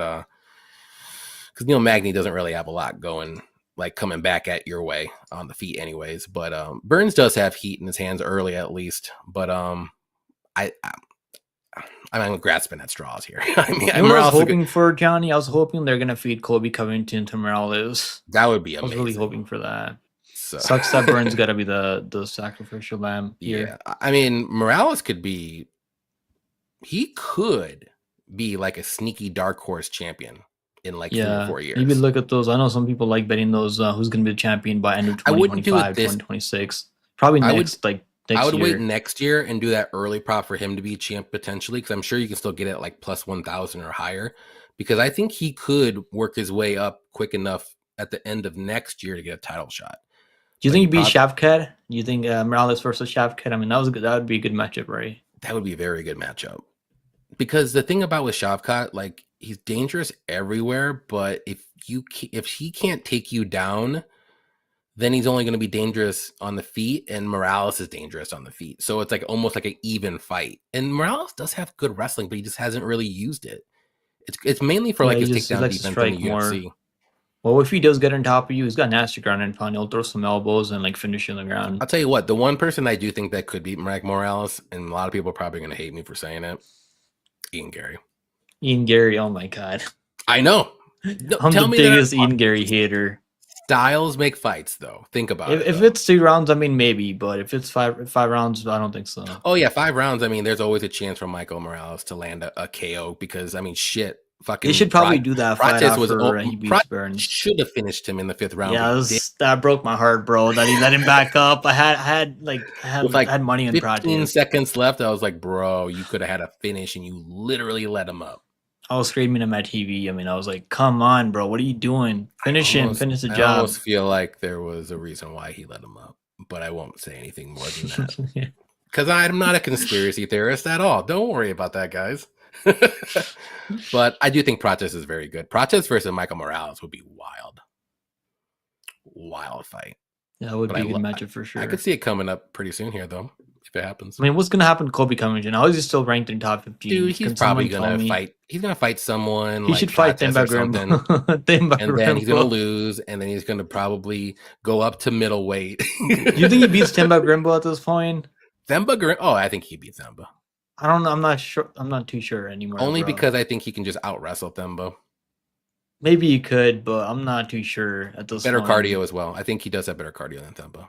because Neil Magny doesn't really have a lot going. like coming back at your way on the feet anyways. But Burns does have heat in his hands early at least. But I'm grasping at straws here. I mean, You know what I was hoping for, Johnny? I was hoping they're gonna feed Colby Covington to Morales. That would be I was amazing. really hoping for that. So. Sucks that Burns got to be the sacrificial lamb here. Yeah, I mean, Morales could be like a sneaky dark horse champion in like 3 or 4 years. Maybe look at those. I know some people like betting those. Who's going to be the champion by end of 2025, 2026? Probably next year. I would wait next year and do that early prop for him to be champ potentially, because I'm sure you can still get it like plus 1,000 or higher, because I think he could work his way up quick enough at the end of next year to get a title shot. Do you think he'd beat Shavkat? Do you think Morales versus Shavkat? I mean, that would be a good matchup, right? That would be a very good matchup. Because the thing about with Shavkat, like, he's dangerous everywhere, but if he can't take you down, then he's only going to be dangerous on the feet, and Morales is dangerous on the feet. So it's like almost like an even fight. And Morales does have good wrestling, but he just hasn't really used it. It's mainly for like his takedown defense in the UFC. Well, if he does get on top of you, he's got nasty ground and pound. He'll throw some elbows and like finish you on the ground. I'll tell you what, the one person I do think that could beat Mike Morales, and a lot of people are probably going to hate me for saying it, Ian Gary. Ian Gary, oh my God. I know. I'm the biggest Ian Gary hater. Styles make fights, though. Think about it. If it's 2 rounds, I mean, maybe. But if it's five rounds, I don't think so. Oh, yeah, 5 rounds. I mean, there's always a chance for Michael Morales to land a KO because, I mean, shit. They should probably do that fight after he beats Burns. Should have finished him in the 5th round. Yeah, that broke my heart, bro. That he let him back up. I had money on Pride. 15 seconds left. I was like, bro, you could have had a finish, and you literally let him up. I was screaming at my TV. I mean, I was like, come on, bro. What are you doing? Finish him. Finish the job. I almost feel like there was a reason why he let him up, but I won't say anything more than that. Because I'm not a conspiracy theorist at all. Don't worry about that, guys. But I do think Prates is very good. Prates versus Michael Morales would be wild fight. Yeah, it would be a good matchup for sure. I could see it coming up pretty soon here, though, if it happens. I mean, what's gonna happen to Colby Covington? How is he still ranked in top 15? Dude, he's probably gonna fight. He's gonna fight someone. He should fight Themba Grimbo. And then he's gonna lose, and then he's gonna probably go up to middleweight. Do you think he beats Themba Grimbo at this point? Themba Grimbo? Oh, I think he beats Themba. I don't know. I'm not sure. I'm not too sure anymore. Only because I think he can just out wrestle Themba. Maybe he could, but I'm not too sure at this point. Better cardio as well. I think he does have better cardio than Themba.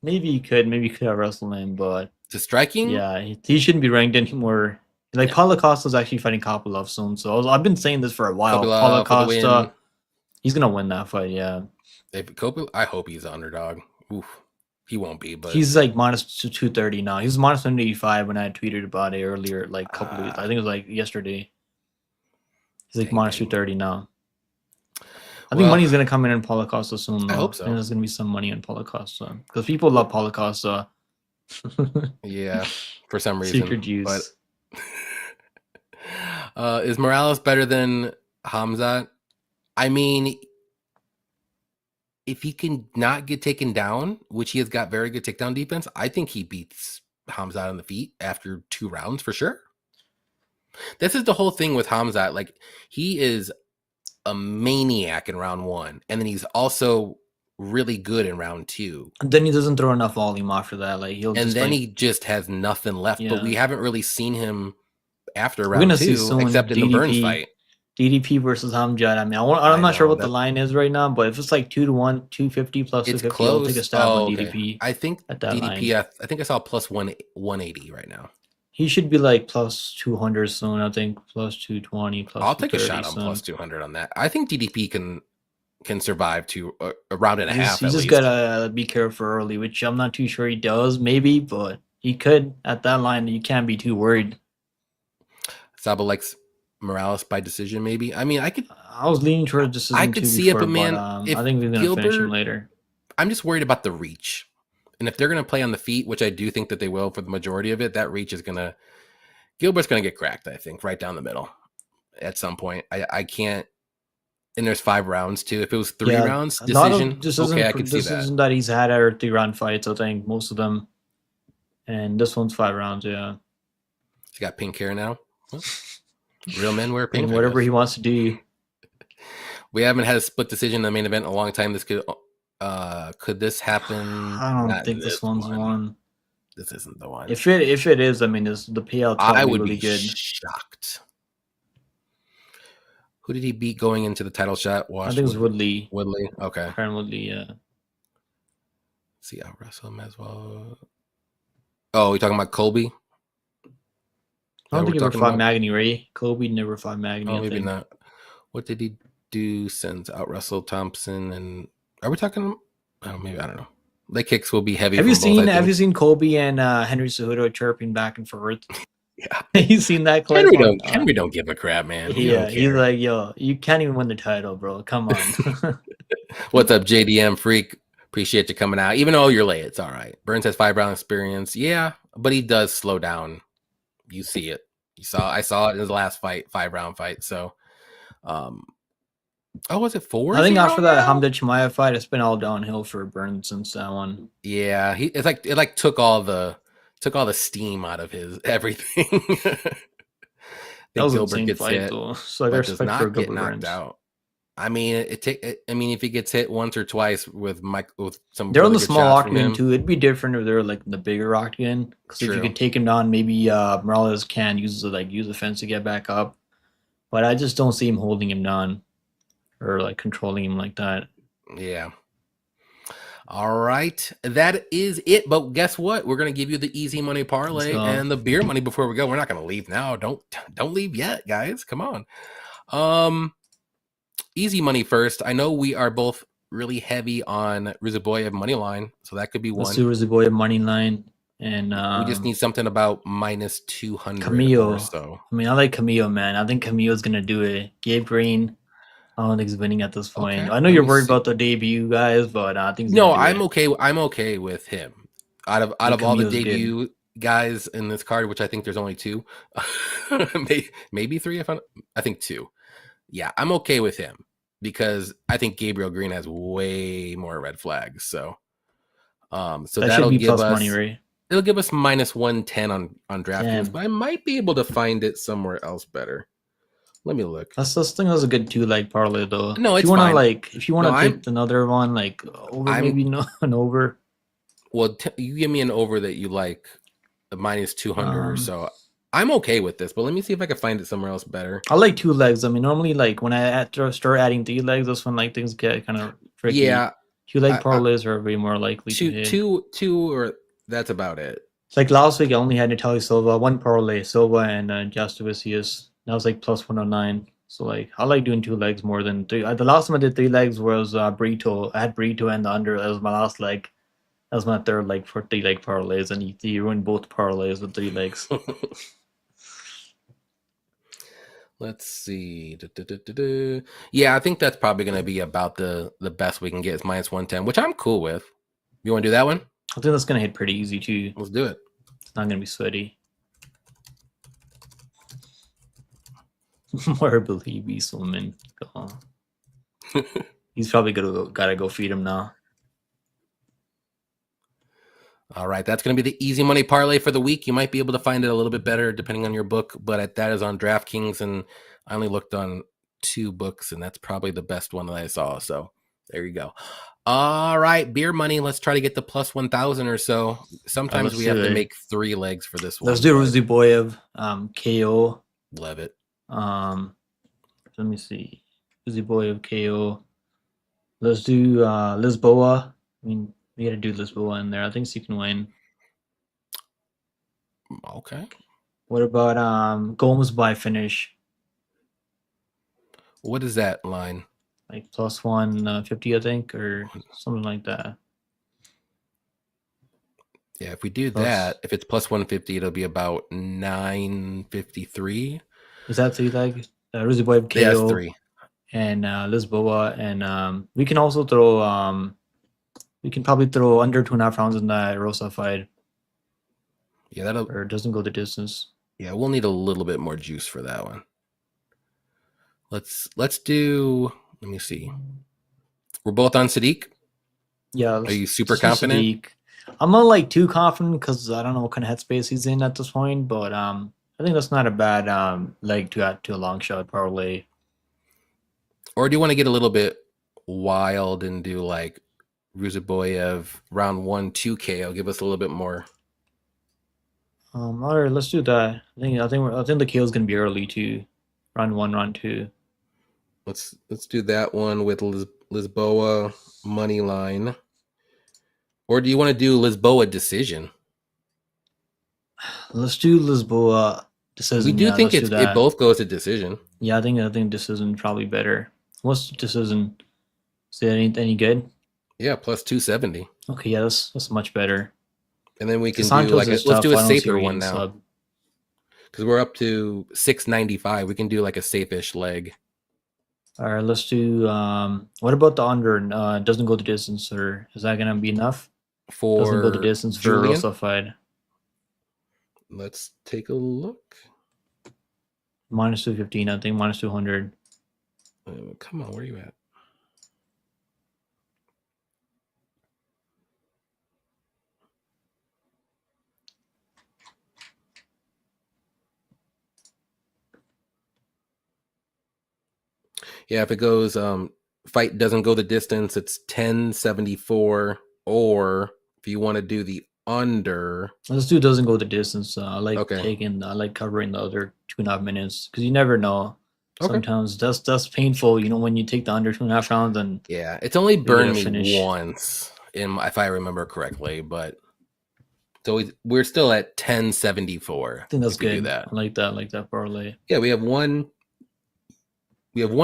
Maybe he could. Maybe he could out wrestle him, but to striking, yeah, he shouldn't be ranked anymore. Like Paulo Costa's actually fighting Kopylov soon, so I've been saying this for a while. Paulo Costa, he's gonna win that fight. Yeah. I hope he's the underdog. Oof. He won't be, but he's like minus 230 now. He was minus 185 when I had tweeted about it earlier, like a couple of weeks. I think it was like yesterday. He's like minus 230 now. I think money's gonna come in on Paulo Costa soon. Though. I hope so. And there's gonna be some money on Paulo Costa because people love Paulo Costa. Yeah, for some reason. Secret juice. But is Morales better than Hamzat? I mean, if he can not get taken down, which he has got very good takedown defense, I think he beats Hamzat on the feet after 2 rounds for sure. This is the whole thing with Hamzat. Like, he is a maniac in round 1, and then he's also really good in round 2. And then he doesn't throw enough volume after that. Like he just has nothing left. Yeah. But we haven't really seen him after round 2, except in the Burns fight. DDP versus Hamzat. I mean, I'm not sure what the line is right now, but if it's like 2-1, 250 plus 250, I'll take a stab on DDP. I think at that DDP. I think I saw plus 180 right now. He should be like plus 200 soon. I think plus 220. Plus I'll take a shot on plus 200 on that. I think DDP can survive to a round and a half. He's just gotta be careful early, which I'm not too sure he does. Maybe, but he could at that line. You can't be too worried. Saba likes Morales by decision, maybe. I mean, I was leaning towards decision. I could see it, but man, I think we're gonna finish him later. I'm just worried about the reach, and if they're gonna play on the feet, which I do think that they will for the majority of it, that reach is Gilbert's gonna get cracked. I think right down the middle at some point. I can't. And there's 5 rounds too. If it was 3 rounds, decision. Okay, I could see that. Decision that he's had are 3-round fights. I think most of them, and this one's 5 rounds. Yeah. He's got pink hair now. Well, real men wear pink. And whatever he wants to do. We haven't had a split decision in the main event in a long time. This could Could this happen? I don't Not in think this this one's one. one. This isn't the one. If it is, I mean, the payout's I probably would really be good. shocked. Who did he beat going into the title shot? I think it was Woodley. Woodley. Okay. Karen Woodley, yeah. See, I'll wrestle him as well. Oh, we talking about Colby? I don't think he ever fought Magny, right? Colby never fought Magny. Oh, maybe not. What did he do since out wrestled Thompson? And are we talking? Oh, maybe I don't know. Leg kicks will be heavy. Have you seen Colby and Henry Cejudo chirping back and forth? Yeah, you seen that clip? Henry don't give a crap, man. Yeah, he's like, yo, you can't even win the title, bro. Come on. What's up, JDM Freak? Appreciate you coming out. Even though you're late, it's all right. Burns has 5-round experience. Yeah, but he does slow down. You see it. I saw it in his last fight, 5-round fight. So, was it 4? I think after that Hamza Chimaev fight, it's been all downhill for Burns since that one. Yeah, it took all the steam out of his everything. That was Gilbert an insane fight, hit, though. So I respect for Gilbert Burns. Out. I mean, if he gets hit once or twice with some, they're on the small octagon too. It'd be different if they're like in the bigger octagon. Because if you could take him down, maybe Morales can use the fence to get back up. But I just don't see him holding him down or like controlling him like that. Yeah. All right, that is it. But guess what? We're gonna give you the easy money parlay and the beer money before we go. We're not gonna leave now. Don't leave yet, guys. Come on. Easy money first. I know we are both really heavy on Rizaboyev money line, so that could be one. Let's do Rizaboyev money line, and we just need something about minus 200. Camillo. Or so. I mean, I like Camillo, man. I think Camillo's gonna do it. Gabe Green. I don't think he's winning at this point. Okay, I know you're worried about the debut guys, but I think I'm okay. I'm okay with him. Out of all the debut guys in this card, which I think there's only 2, maybe 3. I think 2. Yeah, I'm okay with him because I think Gabriel Green has way more red flags. So that'll give us money, right? It'll give us minus 110 on DraftKings, but I might be able to find it somewhere else better. Let me look. I think that was a good 2-leg parlay though. No, it's fine. If you want to take another one, like over, maybe an over. Well, you give me an over that you like, minus 200 or so. I'm okay with this, but let me see if I can find it somewhere else better. I like 2 legs. I mean, normally, like when I start adding 3 legs, that's when like things get kind of tricky. Yeah, 2-leg parlays are way more likely. Two, or that's about it. It's like last week, I only had Natalia Silva, 1 parlay, Silva and Jastovicius. That was like plus 109. So like I like doing 2 legs more than 3. The last time I did 3 legs was Brito. I had Brito and the under. That was my last leg. That was my 3rd leg for 3-leg parlays, and you ruined both parlays with 3 legs. Let's see. Yeah, I think that's probably going to be about the best we can get is minus 110, which I'm cool with. You want to do that one? I think that's going to hit pretty easy too. Let's do it. It's not going to be sweaty. More believe Easelman. He's probably gotta go feed him now. All right, that's going to be the easy money parlay for the week. You might be able to find it a little bit better depending on your book, but that is on DraftKings, and I only looked on 2 books, and that's probably the best one that I saw. So there you go. All right, beer money. Let's try to get the plus 1,000 or so. Sometimes we have to make 3 legs for this one. Let's do Rizaboyev, KO. Love it. Let me see. Rizaboyev, KO. Let's do Lisboa. I mean, we got to do Lisboa in there. I think she can win. Okay. What about Gomes by finish? What is that line? Like plus 150, I think, or something like that. Yeah, if we do that, if it's plus 150, it'll be about 953. Is that 3-leg? Rizaboyev, KO. Yeah, that's 3. And Lisboa, and we can also throw. We can probably throw under 2.5 rounds in that Rosa fight. Yeah, or it doesn't go the distance. Yeah, we'll need a little bit more juice for that one. Let's do. Let me see. We're both on Sadiq. Yeah. Are you super confident? Sadiq. I'm not like too confident because I don't know what kind of headspace he's in at this point, but I think that's not a bad leg to add to a long shot parlay. Or do you want to get a little bit wild and do like Ruziboyev round 1 2 KO. Give us a little bit more. All right, let's do that. I think the KO is gonna be early too. Round 1, round 2. Let's do that one with Lisboa money line. Or do you want to do Lisboa decision? Let's do Lisboa We decision. do Yeah, think let's do it that. both goes to decision. Yeah, I think decision probably better. What's the decision? Is it any good? Yeah, plus 270. Okay, yeah, that's much better. And then we The can do Santos like is let's tough. do a I don't see safer her one getting now. sub. Because we're up to 695. We can do like a safe-ish leg. All right, let's do. What about the under? Doesn't go the distance, or is that gonna be enough? Doesn't go the For distance for a Julian, Rosa fight. let's take a look. Minus 215, I think. Minus 200. Come on, where are you at? Yeah, if it goes fight doesn't go the distance, it's 1074. Or if you want to do the under, This dude doesn't go the distance. I like okay. I like covering the other 2.5 minutes because you never know. Okay. Sometimes that's painful. You know, when you take the under 2.5 rounds and Yeah, it's only you get burned a me finish. once, if I remember correctly, but so we're still at 1074 I think that's if we do good. that. I like that. I like that parlay. Yeah, we have one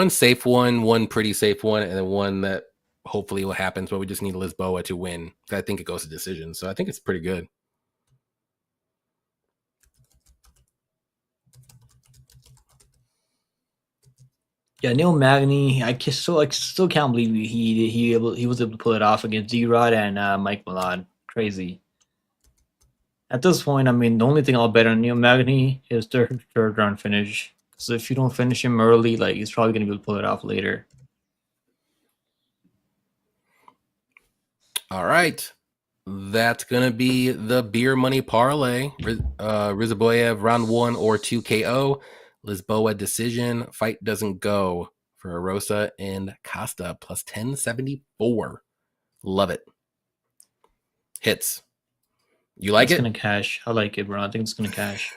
safe one pretty safe one, and then one that hopefully will happen. But we just need Lisboa to win. I think it goes to decision, so I think it's pretty good. Yeah, Neil Magny. I still can't believe he was able to pull it off against D-Rod and Mike Millard. Crazy. At this point, I mean, the only thing I'll bet on Neil Magny is third round finish. So if you don't finish him early, like he's probably gonna be able to pull it off later. All right, that's gonna be the beer money parlay. Rizaboyev round 1 or 2 KO. Lisboa decision. Fight doesn't go for Arosa and Costa plus 1074. Love it. Hits. You like That's it? gonna cash. I like it, bro. I think it's gonna cash.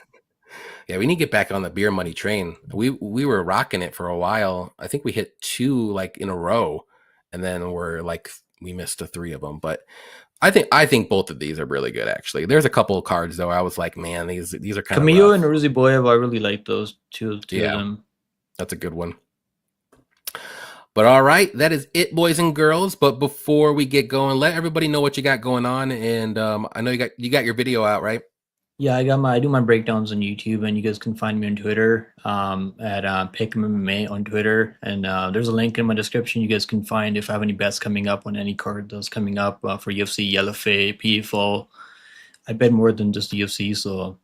Yeah, we need to get back on the beer money train. We were rocking it for a while. I think we hit 2 like in a row, and then we missed the 3 of them. But I think both of these are really good. Actually, there's a couple of cards though. I was like, man, these are kind of Camillo and rough. Ruzi Boyev, I really like those two of Yeah, them. that's a good one. But all right, that is it, boys and girls. But before we get going, let everybody know what you got going on. And I know you got your video out, right? Yeah, I do my breakdowns on YouTube, and you guys can find me on Twitter at Pickem MMA on Twitter, and there's a link in my description. You guys can find if I have any bets coming up on any card that's coming up for UFC, LFA, PFL. I bet more than just the UFC, so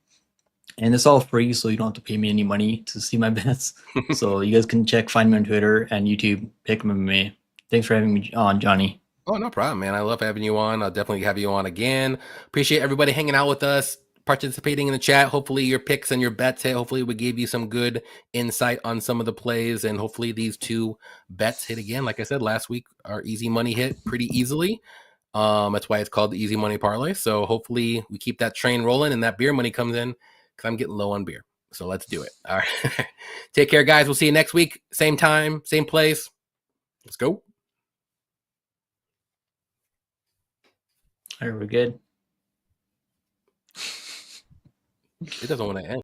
and it's all free, so you don't have to pay me any money to see my bets. So you guys can find me on Twitter and YouTube, Pickem MMA. Thanks for having me on, Johnny. Oh, no problem, man. I love having you on. I'll definitely have you on again. Appreciate everybody hanging out with us, participating in the chat. Hopefully your picks and your bets hit. Hopefully we gave you some good insight on some of the plays, and hopefully these 2 bets hit again. Like I said last week, our easy money hit pretty easily. That's why it's called the easy money parlay. So hopefully we keep that train rolling and that beer money comes in, because I'm getting low on beer. So let's do it. All right. Take care, guys. We'll see you next week. Same time, same place. Let's go. All right, we're good. It doesn't want to end.